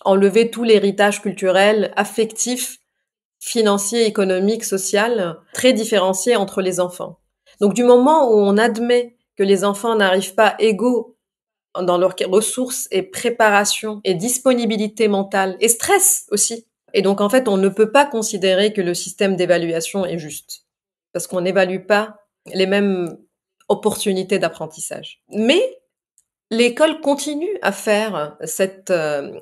enlever tout l'héritage culturel, affectif, financier, économique, social, très différencié entre les enfants. Donc du moment où on admet que les enfants n'arrivent pas égaux dans leurs ressources et préparation et disponibilité mentale et stress aussi. Et donc en fait, on ne peut pas considérer que le système d'évaluation est juste parce qu'on n'évalue pas les mêmes opportunités d'apprentissage. Mais l'école continue à faire cette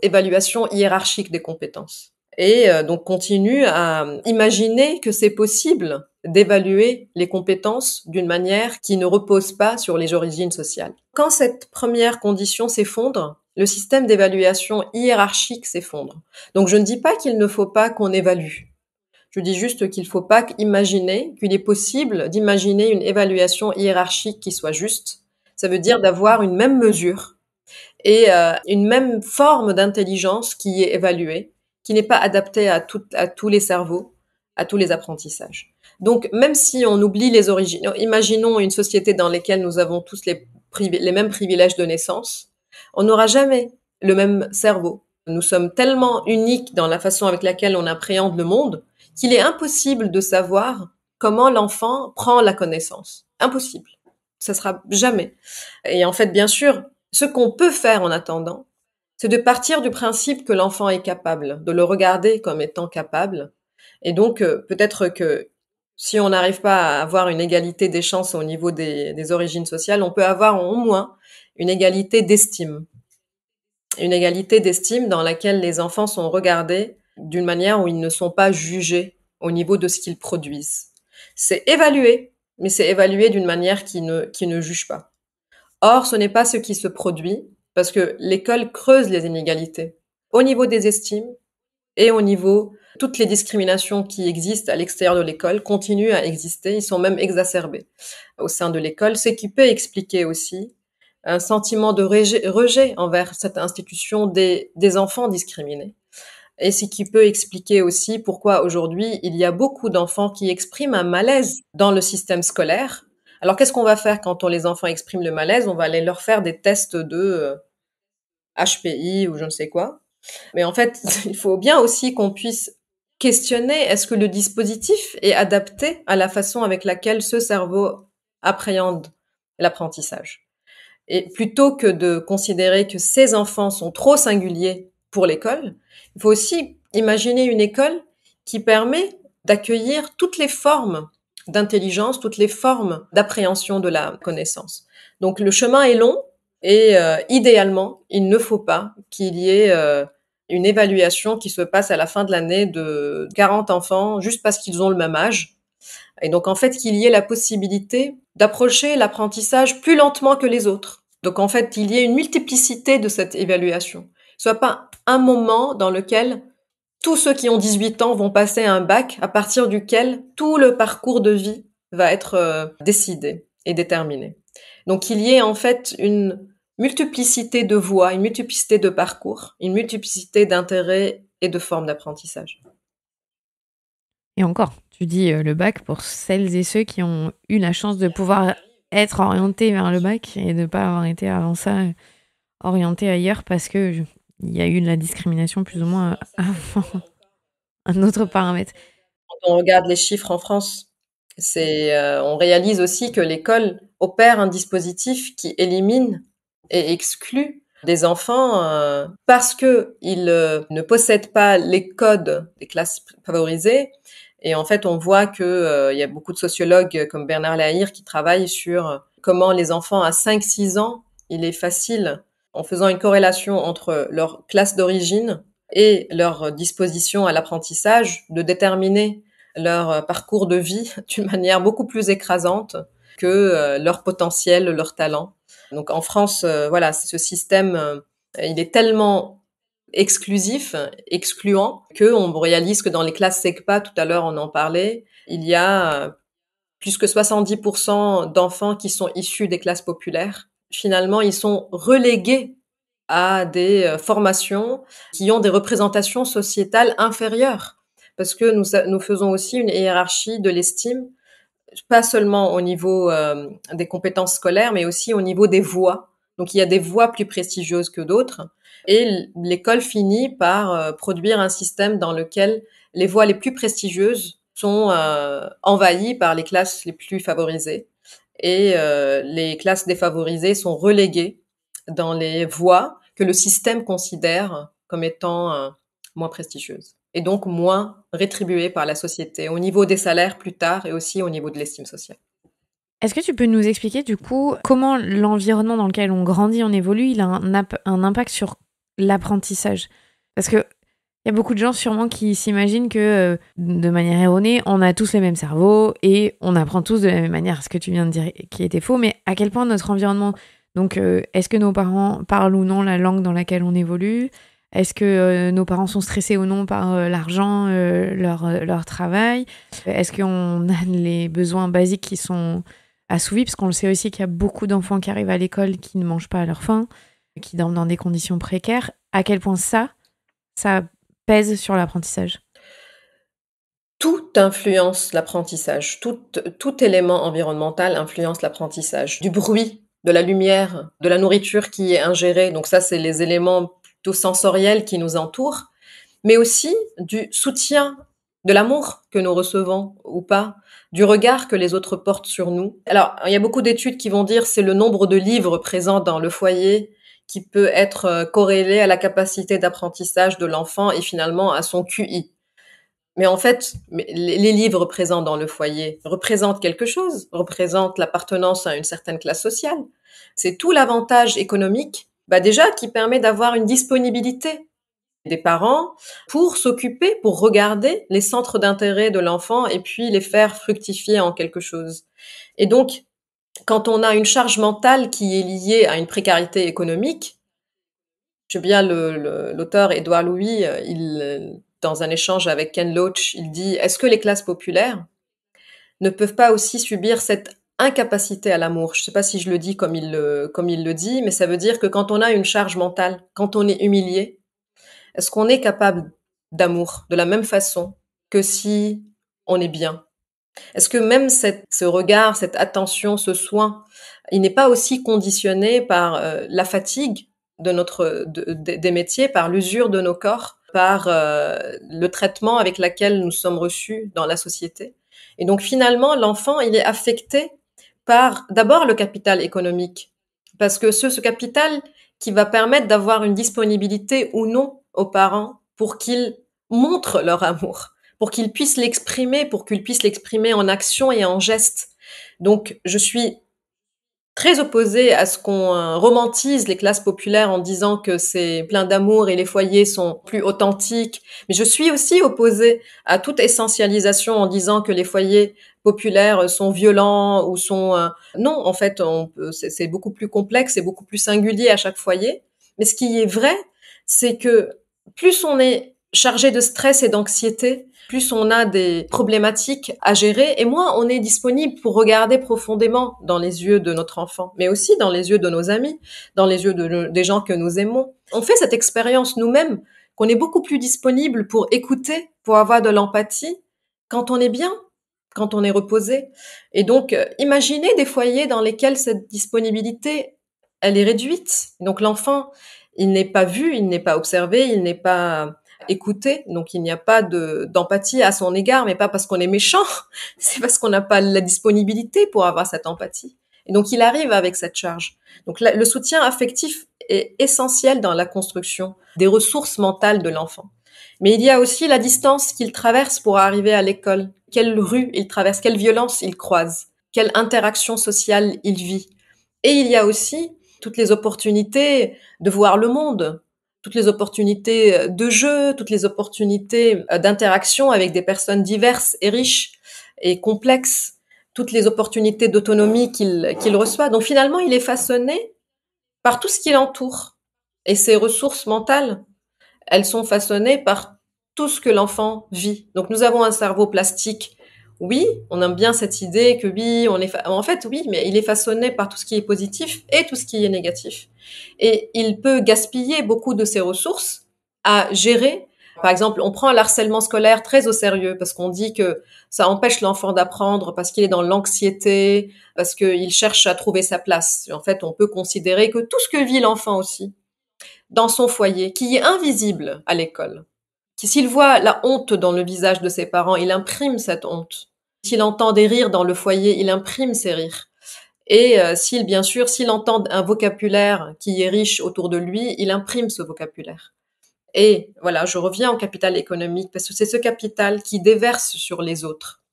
évaluation hiérarchique des compétences et donc continue à imaginer que c'est possible d'évaluer les compétences d'une manière qui ne repose pas sur les origines sociales. Quand cette première condition s'effondre, le système d'évaluation hiérarchique s'effondre. Donc je ne dis pas qu'il ne faut pas qu'on évalue. Je dis juste qu'il ne faut pas imaginer qu'il est possible d'imaginer une évaluation hiérarchique qui soit juste. Ça veut dire d'avoir une même mesure et une même forme d'intelligence qui est évaluée, qui n'est pas adaptée à tous les cerveaux, à tous les apprentissages. Donc, même si on oublie les origines, imaginons une société dans laquelle nous avons tous les mêmes privilèges de naissance, on n'aura jamais le même cerveau. Nous sommes tellement uniques dans la façon avec laquelle on appréhende le monde qu'il est impossible de savoir comment l'enfant prend la connaissance. Impossible. Ça sera jamais. Et en fait, bien sûr, ce qu'on peut faire en attendant, c'est de partir du principe que l'enfant est capable, de le regarder comme étant capable. Et donc, peut-être que si on n'arrive pas à avoir une égalité des chances au niveau des origines sociales, on peut avoir au moins une égalité d'estime. Une égalité d'estime dans laquelle les enfants sont regardés d'une manière où ils ne sont pas jugés au niveau de ce qu'ils produisent. C'est évalué, mais c'est évalué d'une manière qui ne juge pas. Or, ce n'est pas ce qui se produit, parce que l'école creuse les inégalités au niveau des estimes et au niveau toutes les discriminations qui existent à l'extérieur de l'école continuent à exister, ils sont même exacerbés au sein de l'école, ce qui peut expliquer aussi un sentiment de rejet envers cette institution des enfants discriminés. Et ce qui peut expliquer aussi pourquoi aujourd'hui il y a beaucoup d'enfants qui expriment un malaise dans le système scolaire. Alors qu'est-ce qu'on va faire quand les enfants expriment le malaise? On va aller leur faire des tests de HPI ou je ne sais quoi. Mais en fait, il faut bien aussi qu'on puisse questionner est-ce que le dispositif est adapté à la façon avec laquelle ce cerveau appréhende l'apprentissage. Et plutôt que de considérer que ces enfants sont trop singuliers pour l'école, il faut aussi imaginer une école qui permet d'accueillir toutes les formes d'intelligence, toutes les formes d'appréhension de la connaissance. Donc le chemin est long et idéalement, il ne faut pas qu'il y ait une évaluation qui se passe à la fin de l'année de 40 enfants juste parce qu'ils ont le même âge. Et donc en fait qu'il y ait la possibilité d'approcher l'apprentissage plus lentement que les autres. Donc en fait qu'il y ait une multiplicité de cette évaluation. Soit pas un moment dans lequel tous ceux qui ont 18 ans vont passer un bac à partir duquel tout le parcours de vie va être décidé et déterminé. Donc qu'il y ait en fait une multiplicité de voies, une multiplicité de parcours, une multiplicité d'intérêts et de formes d'apprentissage. Et encore, tu dis le bac pour celles et ceux qui ont eu la chance de pouvoir être orientés vers le bac et de ne pas avoir été avant ça orientés ailleurs parce que il y a eu de la discrimination plus ou moins avant un autre paramètre. Quand on regarde les chiffres en France, On réalise aussi que l'école opère un dispositif qui élimine et exclut des enfants parce que ils ne possèdent pas les codes des classes favorisées. Et en fait, on voit que il y a beaucoup de sociologues comme Bernard Lahire qui travaillent sur comment les enfants à 5-6 ans, il est facile, en faisant une corrélation entre leur classe d'origine et leur disposition à l'apprentissage, de déterminer leur parcours de vie d'une manière beaucoup plus écrasante que leur potentiel, leur talent. Donc en France, voilà, ce système, il est tellement exclusif, excluant, que on réalise que dans les classes SECPA, tout à l'heure on en parlait, il y a plus que 70% d'enfants qui sont issus des classes populaires. Finalement, ils sont relégués à des formations qui ont des représentations sociétales inférieures. Parce que nous faisons aussi une hiérarchie de l'estime, pas seulement au niveau des compétences scolaires, mais aussi au niveau des voies. Donc il y a des voies plus prestigieuses que d'autres. Et l'école finit par produire un système dans lequel les voies les plus prestigieuses sont envahies par les classes les plus favorisées. Et les classes défavorisées sont reléguées dans les voies que le système considère comme étant moins prestigieuses et donc moins rétribuées par la société, au niveau des salaires plus tard et aussi au niveau de l'estime sociale. Est-ce que tu peux nous expliquer du coup comment l'environnement dans lequel on grandit, on évolue, il a un impact sur l'apprentissage? Parce que il y a beaucoup de gens sûrement qui s'imaginent que, de manière erronée, on a tous le même cerveau et on apprend tous de la même manière, ce que tu viens de dire qui était faux, mais à quel point notre environnement... Donc, est-ce que nos parents parlent ou non la langue dans laquelle on évolue? Est-ce que nos parents sont stressés ou non par l'argent, leur travail? Est-ce qu'on a les besoins basiques qui sont assouvis? Parce qu'on le sait aussi qu'il y a beaucoup d'enfants qui arrivent à l'école qui ne mangent pas à leur faim, qui dorment dans des conditions précaires. À quel point ça pèse sur l'apprentissage? Tout influence l'apprentissage. Tout élément environnemental influence l'apprentissage. Du bruit, de la lumière, de la nourriture qui est ingérée. Donc ça, c'est les éléments plutôt sensoriels qui nous entourent. Mais aussi du soutien, de l'amour que nous recevons ou pas, du regard que les autres portent sur nous. Alors, il y a beaucoup d'études qui vont dire c'est le nombre de livres présents dans le foyer qui peut être corrélé à la capacité d'apprentissage de l'enfant et finalement à son QI. Mais en fait, les livres présents dans le foyer représentent quelque chose, représentent l'appartenance à une certaine classe sociale. C'est tout l'avantage économique, déjà, qui permet d'avoir une disponibilité des parents pour s'occuper, pour regarder les centres d'intérêt de l'enfant et puis les faire fructifier en quelque chose. Et donc, quand on a une charge mentale qui est liée à une précarité économique, j'aime bien l'auteur Édouard Louis, dans un échange avec Ken Loach, il dit « Est-ce que les classes populaires ne peuvent pas aussi subir cette incapacité à l'amour ?» Je ne sais pas si je le dis comme il le dit, mais ça veut dire que quand on a une charge mentale, quand on est humilié, est-ce qu'on est capable d'amour de la même façon que si on est bien? Est-ce que même ce regard, cette attention, ce soin, il n'est pas aussi conditionné par la fatigue des métiers, par l'usure de nos corps, par le traitement avec lequel nous sommes reçus dans la société? Et donc finalement, l'enfant, il est affecté par d'abord le capital économique, parce que ce capital qui va permettre d'avoir une disponibilité ou non aux parents pour qu'ils montrent leur amour, pour qu'ils puissent l'exprimer, pour qu'ils puissent l'exprimer en action et en geste. Donc, je suis très opposée à ce qu'on romantise les classes populaires en disant que c'est plein d'amour et les foyers sont plus authentiques. Mais je suis aussi opposée à toute essentialisation en disant que les foyers populaires sont violents ou sont... Non, en fait, c'est beaucoup plus complexe et beaucoup plus singulier à chaque foyer. Mais ce qui est vrai, c'est que plus on est chargé de stress et d'anxiété, plus on a des problématiques à gérer et moins on est disponible pour regarder profondément dans les yeux de notre enfant, mais aussi dans les yeux de nos amis, dans les yeux des gens que nous aimons. On fait cette expérience nous-mêmes, qu'on est beaucoup plus disponible pour écouter, pour avoir de l'empathie, quand on est bien, quand on est reposé. Et donc, imaginez des foyers dans lesquels cette disponibilité, elle est réduite. Donc l'enfant, il n'est pas vu, il n'est pas observé, il n'est pas écouté, donc il n'y a pas d'empathie à son égard, mais pas parce qu'on est méchant, c'est parce qu'on n'a pas la disponibilité pour avoir cette empathie. Et donc il arrive avec cette charge. Donc le soutien affectif est essentiel dans la construction des ressources mentales de l'enfant. Mais il y a aussi la distance qu'il traverse pour arriver à l'école. Quelle rue il traverse, quelle violence il croise, quelle interaction sociale il vit. Et il y a aussi toutes les opportunités de voir le monde, toutes les opportunités de jeu, toutes les opportunités d'interaction avec des personnes diverses et riches et complexes, toutes les opportunités d'autonomie qu'il reçoit. Donc finalement, il est façonné par tout ce qui l'entoure. Et ses ressources mentales, elles sont façonnées par tout ce que l'enfant vit. Donc nous avons un cerveau plastique. Oui, on aime bien cette idée que oui, en fait oui, mais il est façonné par tout ce qui est positif et tout ce qui est négatif. Et il peut gaspiller beaucoup de ses ressources à gérer. Par exemple, on prend l'harcèlement scolaire très au sérieux parce qu'on dit que ça empêche l'enfant d'apprendre parce qu'il est dans l'anxiété, parce qu'il cherche à trouver sa place. Et en fait, on peut considérer que tout ce que vit l'enfant aussi, dans son foyer, qui est invisible à l'école, qui s'il voit la honte dans le visage de ses parents, il imprime cette honte. S'il entend des rires dans le foyer, il imprime ces rires. Et bien sûr, s'il entend un vocabulaire qui est riche autour de lui, il imprime ce vocabulaire. Et voilà, je reviens au capital économique, parce que c'est ce capital qui déverse sur les autres.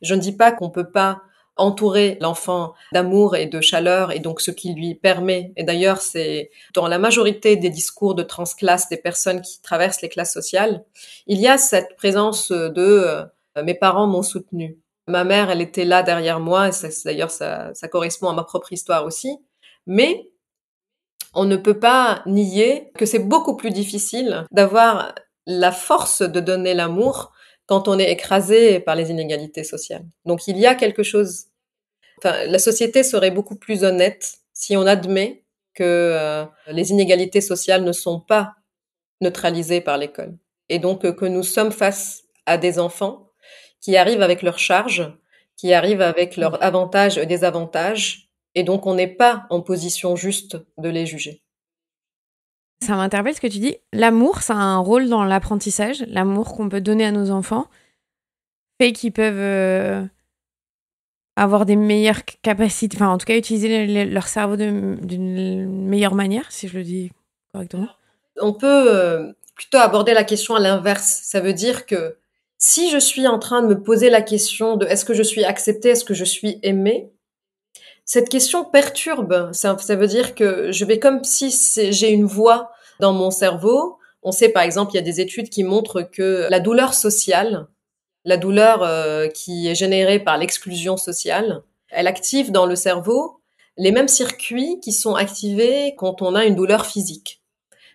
Je ne dis pas qu'on peut pas entourer l'enfant d'amour et de chaleur, et donc ce qui lui permet, et d'ailleurs c'est dans la majorité des discours de transclasse des personnes qui traversent les classes sociales, il y a cette présence de mes parents m'ont soutenu. Ma mère, elle était là derrière moi, et d'ailleurs ça correspond à ma propre histoire aussi, mais on ne peut pas nier que c'est beaucoup plus difficile d'avoir la force de donner l'amour quand on est écrasé par les inégalités sociales. Donc il y a quelque chose, la société serait beaucoup plus honnête si on admet que les inégalités sociales ne sont pas neutralisées par l'école. Et donc que nous sommes face à des enfants qui arrivent avec leurs charges, qui arrivent avec leurs avantages et désavantages, et donc on n'est pas en position juste de les juger. Ça m'interpelle ce que tu dis. L'amour, ça a un rôle dans l'apprentissage. L'amour qu'on peut donner à nos enfants fait qu'ils peuvent avoir des meilleures capacités, enfin en tout cas utiliser leur cerveau d'une meilleure manière, si je le dis correctement. On peut plutôt aborder la question à l'inverse. Ça veut dire que si je suis en train de me poser la question de est-ce que je suis acceptée, est-ce que je suis aimée, cette question perturbe. Ça veut dire que je vais comme si j'ai une voix dans mon cerveau. On sait par exemple, il y a des études qui montrent que la douleur sociale, la douleur qui est générée par l'exclusion sociale, elle active dans le cerveau les mêmes circuits qui sont activés quand on a une douleur physique,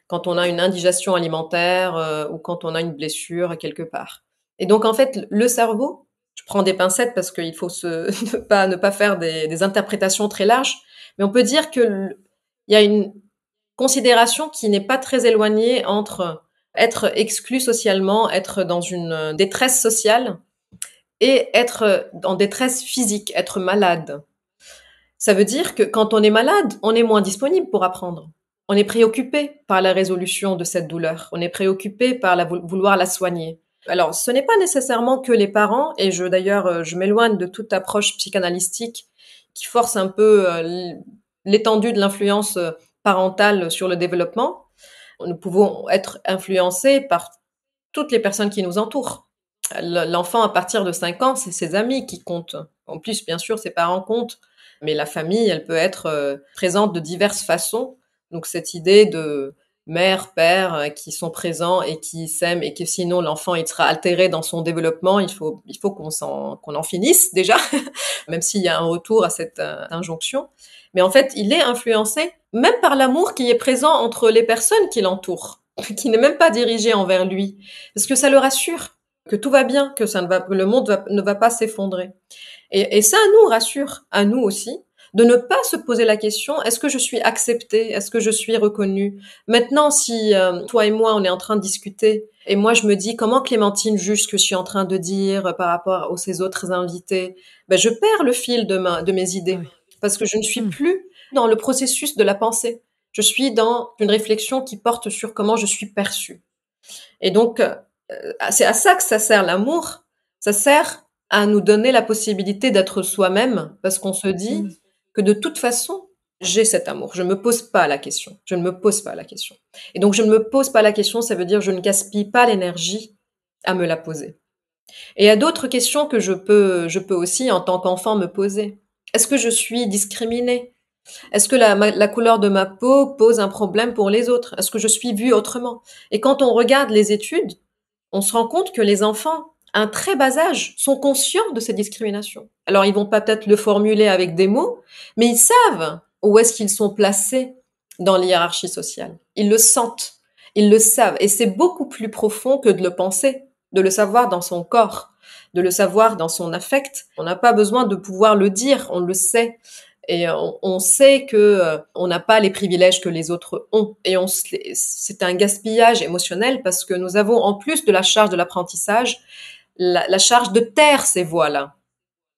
quand on a une indigestion alimentaire ou quand on a une blessure quelque part. Et donc en fait, le cerveau, je prends des pincettes parce qu'il faut ne pas faire des interprétations très larges, mais on peut dire que il y a une considération qui n'est pas très éloignée entre être exclu socialement, être dans une détresse sociale et être en détresse physique, être malade. Ça veut dire que quand on est malade, on est moins disponible pour apprendre. On est préoccupé par la résolution de cette douleur. On est préoccupé par vouloir la soigner. Alors, ce n'est pas nécessairement que les parents, et d'ailleurs, je m'éloigne de toute approche psychanalystique qui force un peu l'étendue de l'influence parentale sur le développement. Nous pouvons être influencés par toutes les personnes qui nous entourent. L'enfant, à partir de 5 ans, c'est ses amis qui comptent. En plus, bien sûr, ses parents comptent, mais la famille, elle peut être présente de diverses façons. Donc, cette idée de mère, père qui sont présents et qui s'aiment et que sinon l'enfant il sera altéré dans son développement, il faut qu'on en finisse déjà, même s'il y a un retour à cette injonction. Mais en fait, il est influencé même par l'amour qui est présent entre les personnes qui l'entourent, qui n'est même pas dirigé envers lui, parce que ça le rassure que tout va bien, que le monde ne va pas s'effondrer. Et ça nous rassure, à nous aussi, de ne pas se poser la question, est-ce que je suis acceptée? Est-ce que je suis reconnue? Maintenant, si toi et moi, on est en train de discuter, et moi je me dis, comment Clémentine juge ce que je suis en train de dire par rapport aux ses autres invités? Ben, je perds le fil de mes idées, parce que je ne suis plus dans le processus de la pensée. Je suis dans une réflexion qui porte sur comment je suis perçue. Et donc, c'est à ça que ça sert l'amour. Ça sert à nous donner la possibilité d'être soi-même, parce qu'on se dit que de toute façon, j'ai cet amour. Je me pose pas la question. Je ne me pose pas la question. Et donc, je ne me pose pas la question, ça veut dire je ne gaspille pas l'énergie à me la poser. Et il y a d'autres questions que je peux aussi, en tant qu'enfant, me poser. Est-ce que je suis discriminée? Est-ce que la couleur de ma peau pose un problème pour les autres? Est-ce que je suis vue autrement? Et quand on regarde les études, on se rend compte que les enfants, à un très bas âge, sont conscients de ces discriminations. Alors, ils vont pas peut-être le formuler avec des mots, mais ils savent où est-ce qu'ils sont placés dans l'hiérarchie sociale. Ils le sentent, ils le savent. Et c'est beaucoup plus profond que de le penser, de le savoir dans son corps, de le savoir dans son affect. On n'a pas besoin de pouvoir le dire, on le sait. Et on sait que on n'a pas les privilèges que les autres ont. Et c'est un gaspillage émotionnel parce que nous avons, en plus de la charge de l'apprentissage, la charge de taire ces voix-là.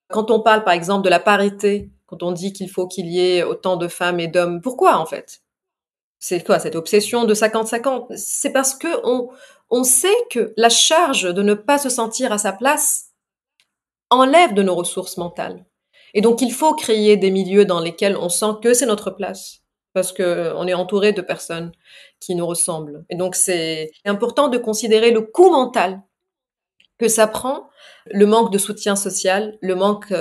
Quand on parle, par exemple, de la parité, quand on dit qu'il faut qu'il y ait autant de femmes et d'hommes, pourquoi, en fait? C'est quoi, cette obsession de 50-50? C'est parce que on sait que la charge de ne pas se sentir à sa place enlève de nos ressources mentales. Et donc, il faut créer des milieux dans lesquels on sent que c'est notre place, parce que on est entouré de personnes qui nous ressemblent. Et donc, c'est important de considérer le coût mental que ça prend, le manque de soutien social, le manque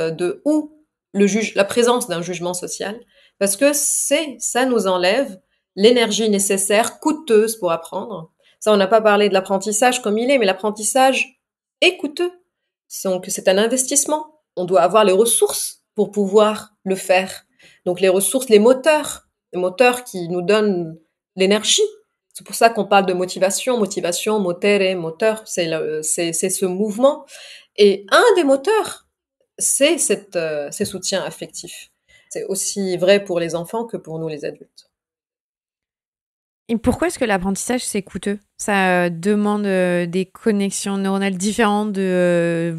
ou la présence d'un jugement social, parce que ça nous enlève l'énergie nécessaire, coûteuse pour apprendre. Ça, on n'a pas parlé de l'apprentissage comme il est, mais l'apprentissage est coûteux. Donc, c'est un investissement. On doit avoir les ressources pour pouvoir le faire. Donc, les ressources, les moteurs qui nous donnent l'énergie. C'est pour ça qu'on parle de motivation, motere, moteur, c'est ce mouvement. Et un des moteurs, c'est ces soutiens affectifs. C'est aussi vrai pour les enfants que pour nous les adultes. Et pourquoi est-ce que l'apprentissage, c'est coûteux? Ça demande des connexions neuronales différentes de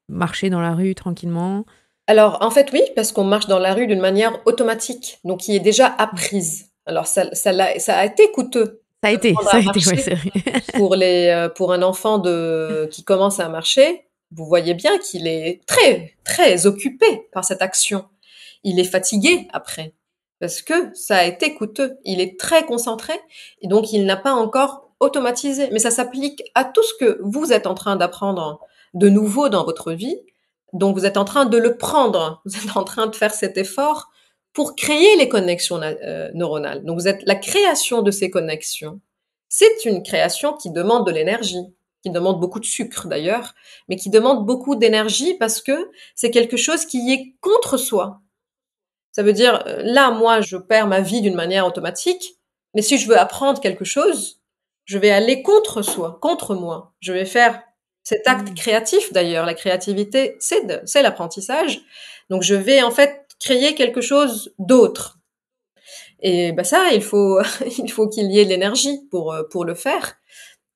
marcher dans la rue tranquillement. Alors, en fait, oui, parce qu'on marche dans la rue d'une manière automatique, donc qui est déjà apprise. Alors, ça a été coûteux Ça a été, ouais, c'est vrai. pour un enfant qui commence à marcher. Vous voyez bien qu'il est très, très occupé par cette action. Il est fatigué après, parce que ça a été coûteux. Il est très concentré, et donc il n'a pas encore automatisé. Mais ça s'applique à tout ce que vous êtes en train d'apprendre de nouveau dans votre vie. Donc vous êtes en train de le prendre. Vous êtes en train de faire cet effort pour créer les connexions neuronales. Donc la création de ces connexions. C'est une création qui demande de l'énergie, qui demande beaucoup de sucre d'ailleurs, mais qui demande beaucoup d'énergie parce que c'est quelque chose qui est contre soi. Ça veut dire, là, moi, je perds ma vie d'une manière automatique, mais si je veux apprendre quelque chose, je vais aller contre soi, contre moi. Je vais faire cet acte créatif d'ailleurs. La créativité, c'est l'apprentissage. Donc, je vais en fait créer quelque chose d'autre. Et ça, il faut, il faut qu'il y ait l'énergie pour le faire.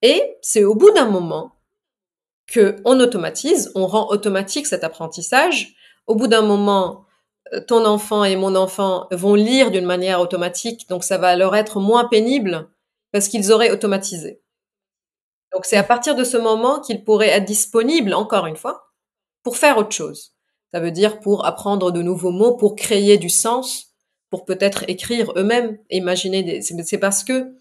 Et c'est au bout d'un moment que on automatise, on rend automatique cet apprentissage. Au bout d'un moment, ton enfant et mon enfant vont lire d'une manière automatique, donc ça va leur être moins pénible parce qu'ils auraient automatisé. Donc c'est à partir de ce moment qu'ils pourraient être disponibles, encore une fois, pour faire autre chose. Ça veut dire pour apprendre de nouveaux mots, pour créer du sens, pour peut-être écrire eux-mêmes, imaginer c'est parce que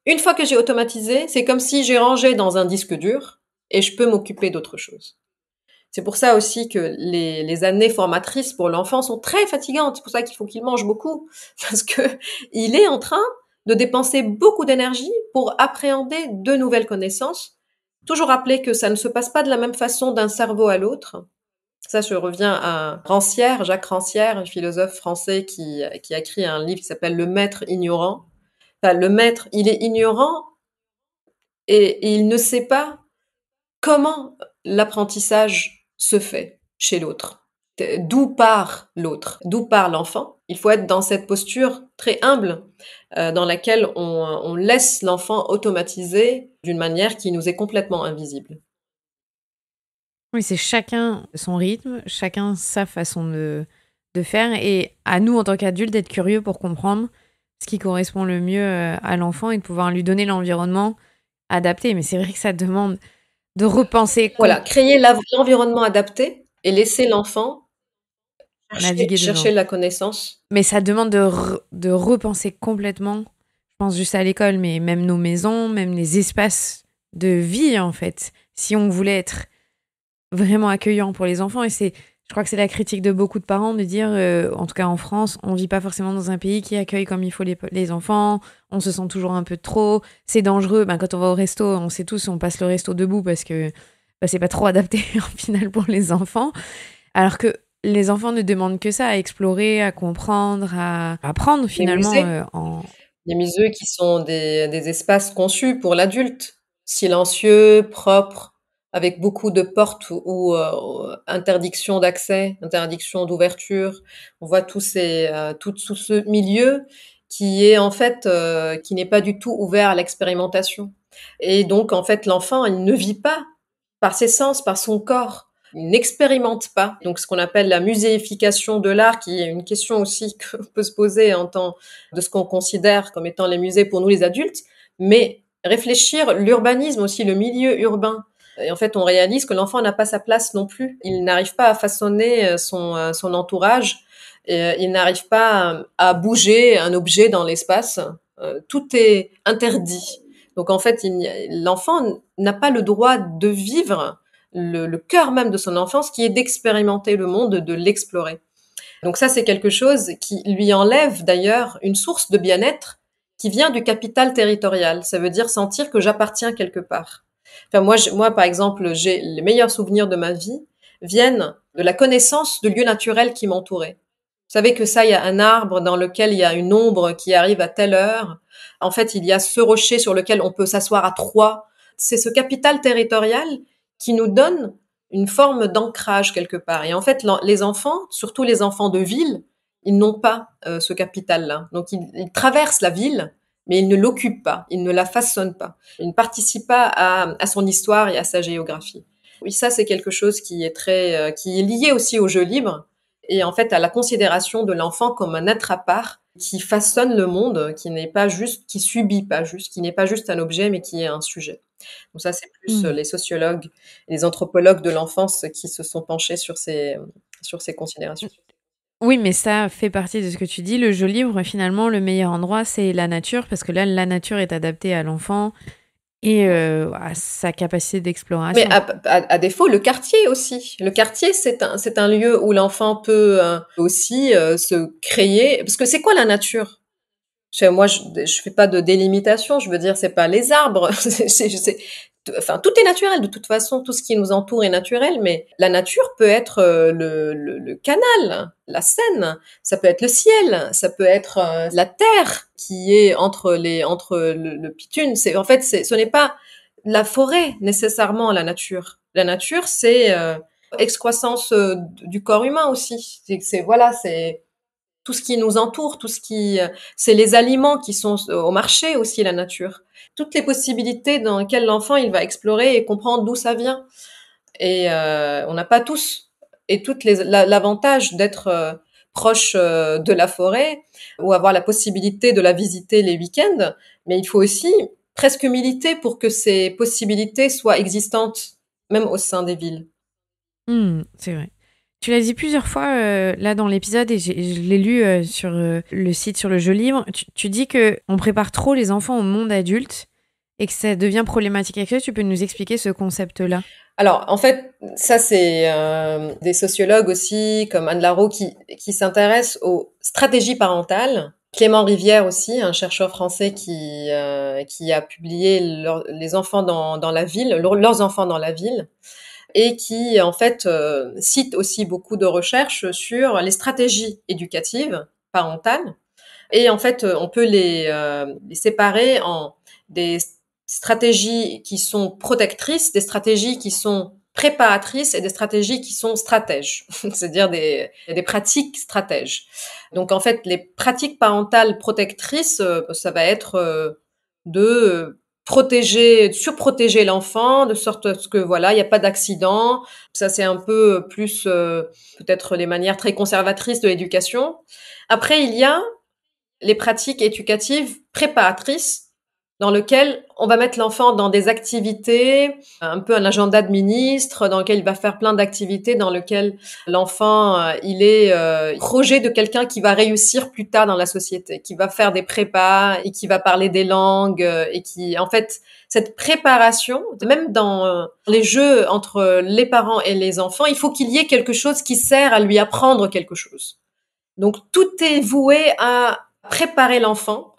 une fois que j'ai automatisé, c'est comme si j'ai rangé dans un disque dur et je peux m'occuper d'autre chose. C'est pour ça aussi que les années formatrices pour l'enfant sont très fatigantes. C'est pour ça qu'il faut qu'il mange beaucoup. Parce que il est en train de dépenser beaucoup d'énergie pour appréhender de nouvelles connaissances. Toujours rappeler que ça ne se passe pas de la même façon d'un cerveau à l'autre. Ça, je reviens à Rancière, Jacques Rancière, un philosophe français qui a écrit un livre qui s'appelle Le Maître ignorant. Enfin, le maître, il est ignorant et il ne sait pas comment l'apprentissage se fait chez l'autre. D'où part l'autre? D'où part l'enfant? Il faut être dans cette posture très humble dans laquelle on laisse l'enfant automatiser d'une manière qui nous est complètement invisible. Oui, c'est chacun son rythme, chacun sa façon de faire, et à nous, en tant qu'adultes, d'être curieux pour comprendre ce qui correspond le mieux à l'enfant et de pouvoir lui donner l'environnement adapté, mais c'est vrai que ça demande de repenser, Voilà, créer l'environnement adapté et laisser l'enfant naviguer chercher dedans. la connaissance. Mais ça demande de repenser complètement, je pense juste à l'école, mais même nos maisons, même les espaces de vie, en fait. Si on voulait être vraiment accueillant pour les enfants, et je crois que c'est la critique de beaucoup de parents de dire, en tout cas en France, on vit pas forcément dans un pays qui accueille comme il faut les enfants, on se sent toujours un peu trop, c'est dangereux. Ben, quand on va au resto, on sait tous, on passe le resto debout parce que c'est pas trop adapté en final pour les enfants. Alors que les enfants ne demandent que ça, à explorer, à comprendre, à apprendre Les finalement musées, en... les musées qui sont des espaces conçus pour l'adulte, silencieux, propres, avec beaucoup de portes ou interdiction d'accès, interdiction d'ouverture. On voit tout ce milieu qui est en fait qui n'est pas du tout ouvert à l'expérimentation. Et donc en fait l'enfant il ne vit pas par ses sens, par son corps. Il n'expérimente pas. Donc, ce qu'on appelle la muséification de l'art, qui est une question aussi qu'on peut se poser en tant de ce qu'on considère comme étant les musées pour nous les adultes, mais réfléchir l'urbanisme aussi, le milieu urbain. Et en fait, on réalise que l'enfant n'a pas sa place non plus. Il n'arrive pas à façonner son entourage. Et il n'arrive pas à bouger un objet dans l'espace. Tout est interdit. Donc en fait, l'enfant n'a pas le droit de vivre le cœur même de son enfance, qui est d'expérimenter le monde, de l'explorer. Donc ça, c'est quelque chose qui lui enlève d'ailleurs une source de bien-être qui vient du capital territorial. Ça veut dire sentir que j'appartiens quelque part. Enfin, moi, par exemple, j'ai les meilleurs souvenirs de ma vie viennent de la connaissance de lieux naturels qui m'entouraient. Vous savez que ça, il y a un arbre dans lequel il y a une ombre qui arrive à telle heure. En fait, il y a ce rocher sur lequel on peut s'asseoir à trois. C'est ce capital territorial qui nous donne une forme d'ancrage quelque part. Et en fait, les enfants, surtout les enfants de ville, ils n'ont pas ce capital-là. Donc, ils traversent la ville, mais ils ne l'occupent pas, ils ne la façonnent pas. Ils ne participent pas à son histoire et à sa géographie. Oui, ça, c'est quelque chose qui est qui est lié aussi au jeu libre et en fait à la considération de l'enfant comme un être à part qui façonne le monde, qui n'est pas juste, qui subit pas juste, qui n'est pas juste un objet, mais qui est un sujet. Donc ça, c'est plus Hmm. les sociologues et les anthropologues de l'enfance qui se sont penchés sur ces considérations. Oui, mais ça fait partie de ce que tu dis. Le jeu libre, finalement, le meilleur endroit, c'est la nature, parce que là, la nature est adaptée à l'enfant et à sa capacité Mais d'exploration. à défaut, le quartier aussi. Le quartier, c'est un lieu où l'enfant peut aussi se créer. Parce que c'est quoi la nature? Moi, je fais pas de délimitation. Je veux dire, c'est pas les arbres. Enfin, tout est naturel de toute façon. Tout ce qui nous entoure est naturel. Mais la nature peut être le canal, la Seine. Ça peut être le ciel. Ça peut être la terre qui est entre le bitume. C'est en fait, ce n'est pas la forêt nécessairement la nature. La nature, c'est excroissance du corps humain aussi. Voilà, c'est tout ce qui nous entoure, c'est les aliments qui sont au marché aussi, la nature. Toutes les possibilités dans lesquelles l'enfant il va explorer et comprendre d'où ça vient. Et on n'a pas tous et l'avantage d'être proche de la forêt ou avoir la possibilité de la visiter les week-ends, mais il faut aussi presque militer pour que ces possibilités soient existantes, même au sein des villes. C'est vrai. Tu l'as dit plusieurs fois là dans l'épisode et je l'ai lu sur le site sur le jeu libre. Tu dis que on prépare trop les enfants au monde adulte et que ça devient problématique. Est-ce que tu peux nous expliquer ce concept-là? Alors, en fait, ça, c'est des sociologues aussi, comme Anne Larot, qui s'intéressent aux stratégies parentales. Clément Rivière aussi, un chercheur français qui a publié les enfants dans la ville, leurs enfants dans la ville, et qui, en fait, cite aussi beaucoup de recherches sur les stratégies éducatives parentales. Et en fait, on peut les séparer en des stratégies qui sont protectrices, des stratégies qui sont préparatrices et des stratégies qui sont stratèges, c'est-à-dire des pratiques stratèges. Donc en fait, les pratiques parentales protectrices, ça va être de protéger, surprotéger l'enfant, de sorte à ce que voilà, il n'y a pas d'accident. Ça c'est un peu plus peut-être les manières très conservatrices de l'éducation. Après, il y a les pratiques éducatives préparatrices dans lequel on va mettre l'enfant dans des activités, un peu un agenda de ministre, dans lequel il va faire plein d'activités, dans lequel l'enfant, il est projet de quelqu'un qui va réussir plus tard dans la société, qui va faire des prépas et qui va parler des langues et qui, en fait, cette préparation, même dans les jeux entre les parents et les enfants, il faut qu'il y ait quelque chose qui sert à lui apprendre quelque chose. Donc tout est voué à préparer l'enfant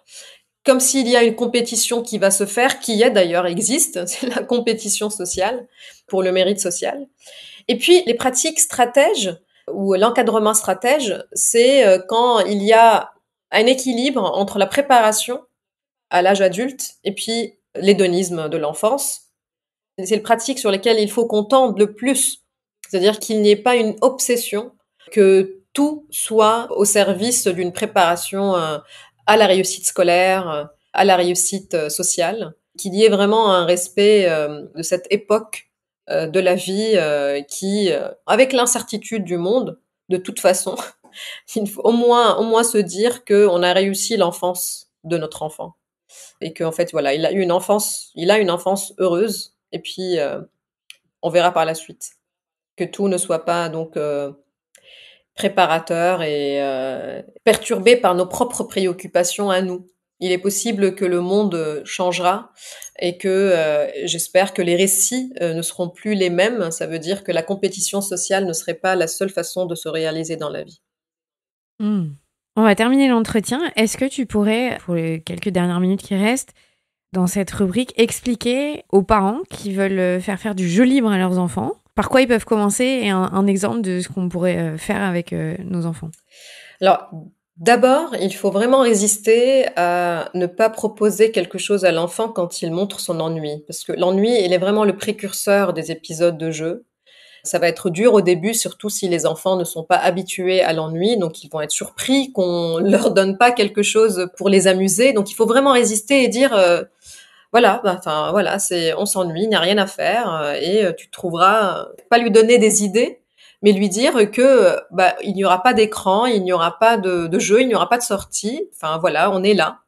comme s'il y a une compétition qui va se faire, qui d'ailleurs existe, c'est la compétition sociale pour le mérite social. Et puis les pratiques stratèges ou l'encadrement stratège, c'est quand il y a un équilibre entre la préparation à l'âge adulte et puis l'hédonisme de l'enfance. C'est les pratiques sur lesquelles il faut qu'on tende le plus, c'est-à-dire qu'il n'y ait pas une obsession, que tout soit au service d'une préparation à la réussite scolaire, à la réussite sociale, qu'il y ait vraiment un respect de cette époque de la vie qui, avec l'incertitude du monde, de toute façon, il faut au moins se dire qu'on a réussi l'enfance de notre enfant et qu'en fait voilà, il a une enfance heureuse et puis on verra par la suite que tout ne soit pas donc préparateur et perturbé par nos propres préoccupations à nous. Il est possible que le monde changera et que j'espère que les récits ne seront plus les mêmes. Ça veut dire que la compétition sociale ne serait pas la seule façon de se réaliser dans la vie. On va terminer l'entretien. Est-ce que tu pourrais, pour les quelques dernières minutes qui restent, dans cette rubrique, expliquer aux parents qui veulent faire du jeu libre à leurs enfants par quoi ils peuvent commencer et un exemple de ce qu'on pourrait faire avec nos enfants? Alors, d'abord, il faut vraiment résister à ne pas proposer quelque chose à l'enfant quand il montre son ennui. Parce que l'ennui, il est vraiment le précurseur des épisodes de jeu. Ça va être dur au début, surtout si les enfants ne sont pas habitués à l'ennui. Donc, ils vont être surpris qu'on leur donne pas quelque chose pour les amuser. Donc, il faut vraiment résister et dire, voilà, enfin, voilà, on s'ennuie, il n'y a rien à faire et tu trouveras, pas lui donner des idées, mais lui dire que il n'y aura pas d'écran, il n'y aura pas de jeu, il n'y aura pas de sortie. Enfin voilà, on est là.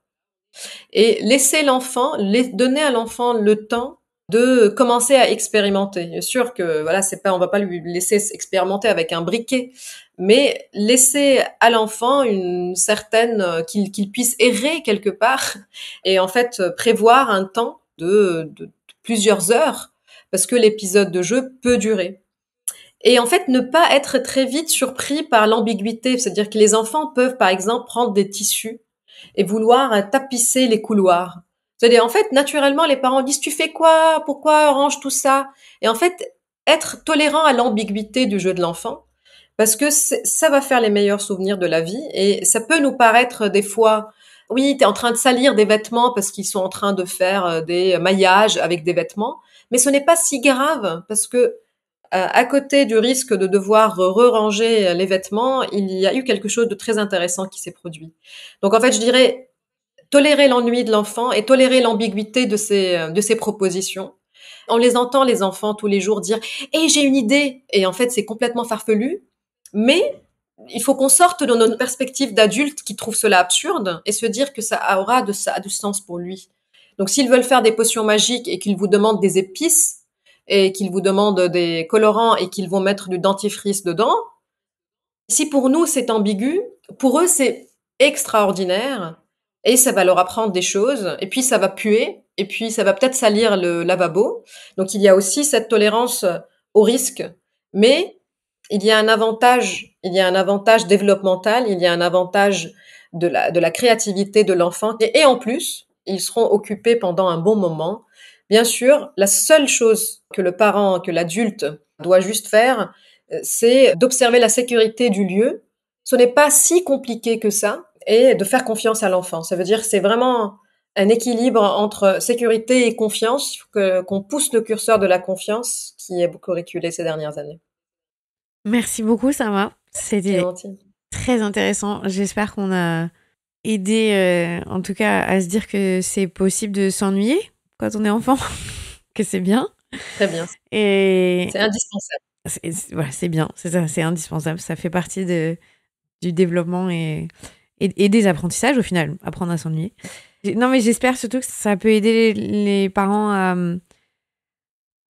Et laisser l'enfant, donner à l'enfant le temps de commencer à expérimenter. Bien sûr que voilà, on va pas lui laisser expérimenter avec un briquet, mais laisser à l'enfant une certaine qu'il puisse errer quelque part et en fait prévoir un temps de plusieurs heures parce que l'épisode de jeu peut durer. Et en fait, ne pas être très vite surpris par l'ambiguïté. C'est-à-dire que les enfants peuvent, par exemple, prendre des tissus et vouloir tapisser les couloirs. C'est-à-dire, en fait, naturellement, les parents disent, tu fais quoi? Pourquoi range tout ça? Et en fait, être tolérant à l'ambiguïté du jeu de l'enfant, parce que ça va faire les meilleurs souvenirs de la vie. Et ça peut nous paraître des fois, oui, t'es en train de salir des vêtements parce qu'ils sont en train de faire des maillages avec des vêtements, mais ce n'est pas si grave parce que à côté du risque de devoir re-ranger les vêtements, il y a eu quelque chose de très intéressant qui s'est produit. Donc en fait, je dirais tolérer l'ennui de l'enfant et tolérer l'ambiguïté de ses propositions. On les entend, les enfants, tous les jours dire «Eh, j'ai une idée!» Et en fait, c'est complètement farfelu. Mais il faut qu'on sorte de notre perspective d'adulte qui trouve cela absurde et se dire que ça aura du sens pour lui. Donc s'ils veulent faire des potions magiques et qu'ils vous demandent des épices, et qu'ils vous demandent des colorants et qu'ils vont mettre du dentifrice dedans, si pour nous c'est ambigu, pour eux c'est extraordinaire et ça va leur apprendre des choses et puis ça va puer et puis ça va peut-être salir le lavabo. Donc il y a aussi cette tolérance au risque, mais il y a un avantage développemental, il y a un avantage de la créativité de l'enfant et en plus, ils seront occupés pendant un bon moment. Bien sûr, la seule chose que l'adulte doit juste faire, c'est d'observer la sécurité du lieu. Ce n'est pas si compliqué que ça et de faire confiance à l'enfant. Ça veut dire que c'est vraiment un équilibre entre sécurité et confiance, qu'on pousse le curseur de la confiance qui est beaucoup reculé ces dernières années. Merci beaucoup, Sama. C'était très intéressant. J'espère qu'on a aidé, en tout cas, à se dire que c'est possible de s'ennuyer quand on est enfant, que c'est bien. Très bien. Et c'est indispensable. Voilà, c'est bien, c'est ça, c'est indispensable. Ça fait partie du développement et des apprentissages, au final, apprendre à s'ennuyer. Non, mais j'espère surtout que ça peut aider les parents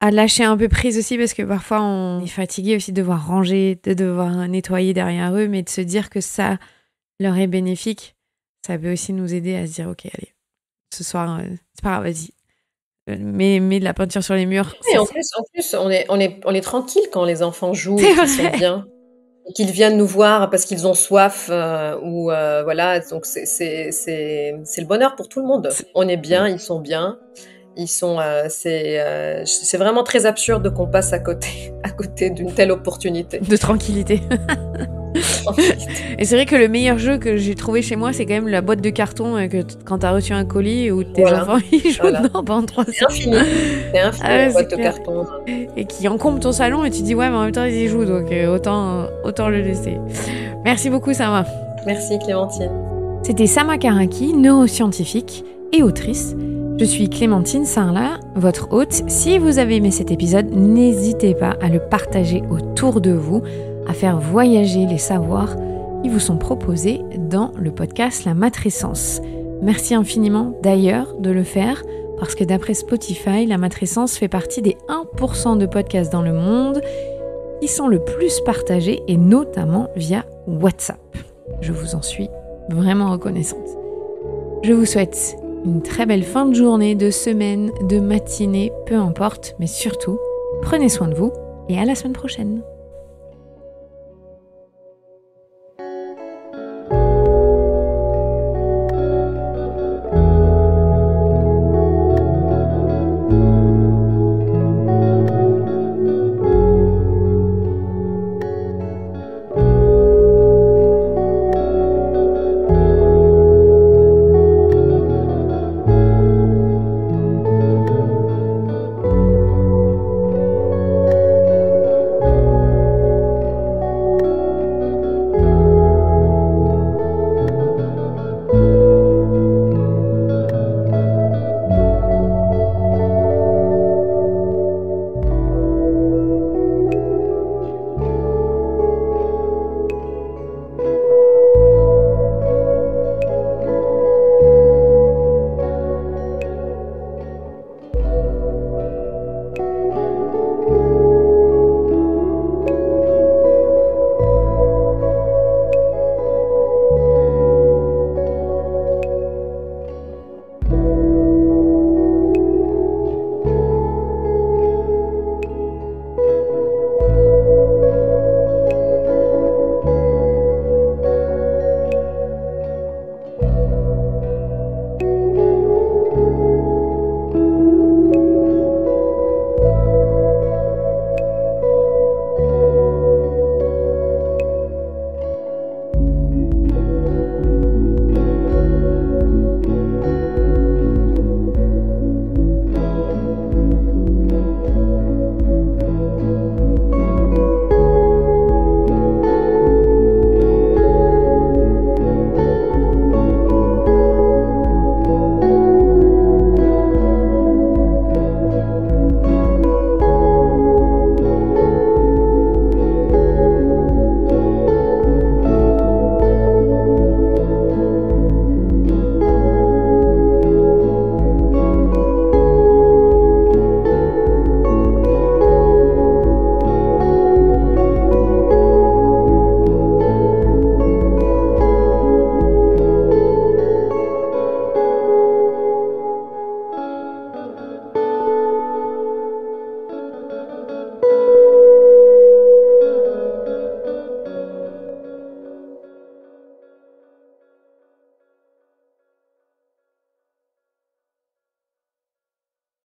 à lâcher un peu prise aussi, parce que parfois on est fatigué aussi de devoir ranger, de devoir nettoyer derrière eux, mais de se dire que ça leur est bénéfique, ça peut aussi nous aider à se dire ok, allez, ce soir, c'est pas grave, vas-y, mets de la peinture sur les murs. Et en plus, on est tranquille quand les enfants jouent C'est et qu'ils sont vrai. bien. Et qu'ils viennent nous voir parce qu'ils ont soif, ou voilà, donc c'est le bonheur pour tout le monde. On est bien, ils sont bien, ils sont, c'est vraiment très absurde qu'on passe à côté d'une telle opportunité. De tranquillité. Et c'est vrai que le meilleur jeu que j'ai trouvé chez moi, c'est quand même la boîte de carton quand t'as reçu un colis où tes Voilà, enfants ils jouent voilà. dedans pendant 3 C'est heures. infini, c'est infini Ah ouais, la c'est boîte de clair. carton. Et qui encombre ton salon et tu te dis ouais, mais en même temps ils y jouent, donc autant le laisser. Merci beaucoup Sama. Merci Clémentine. C'était Sama Karaki, neuroscientifique et autrice. Je suis Clémentine Sarlat, votre hôte. Si vous avez aimé cet épisode, n'hésitez pas à le partager autour de vous, à faire voyager les savoirs qui vous sont proposés dans le podcast La Matrescence. Merci infiniment d'ailleurs de le faire, parce que d'après Spotify, La Matrescence fait partie des 1% de podcasts dans le monde qui sont le plus partagés, et notamment via WhatsApp. Je vous en suis vraiment reconnaissante. Je vous souhaite une très belle fin de journée, de semaine, de matinée, peu importe, mais surtout, prenez soin de vous et à la semaine prochaine.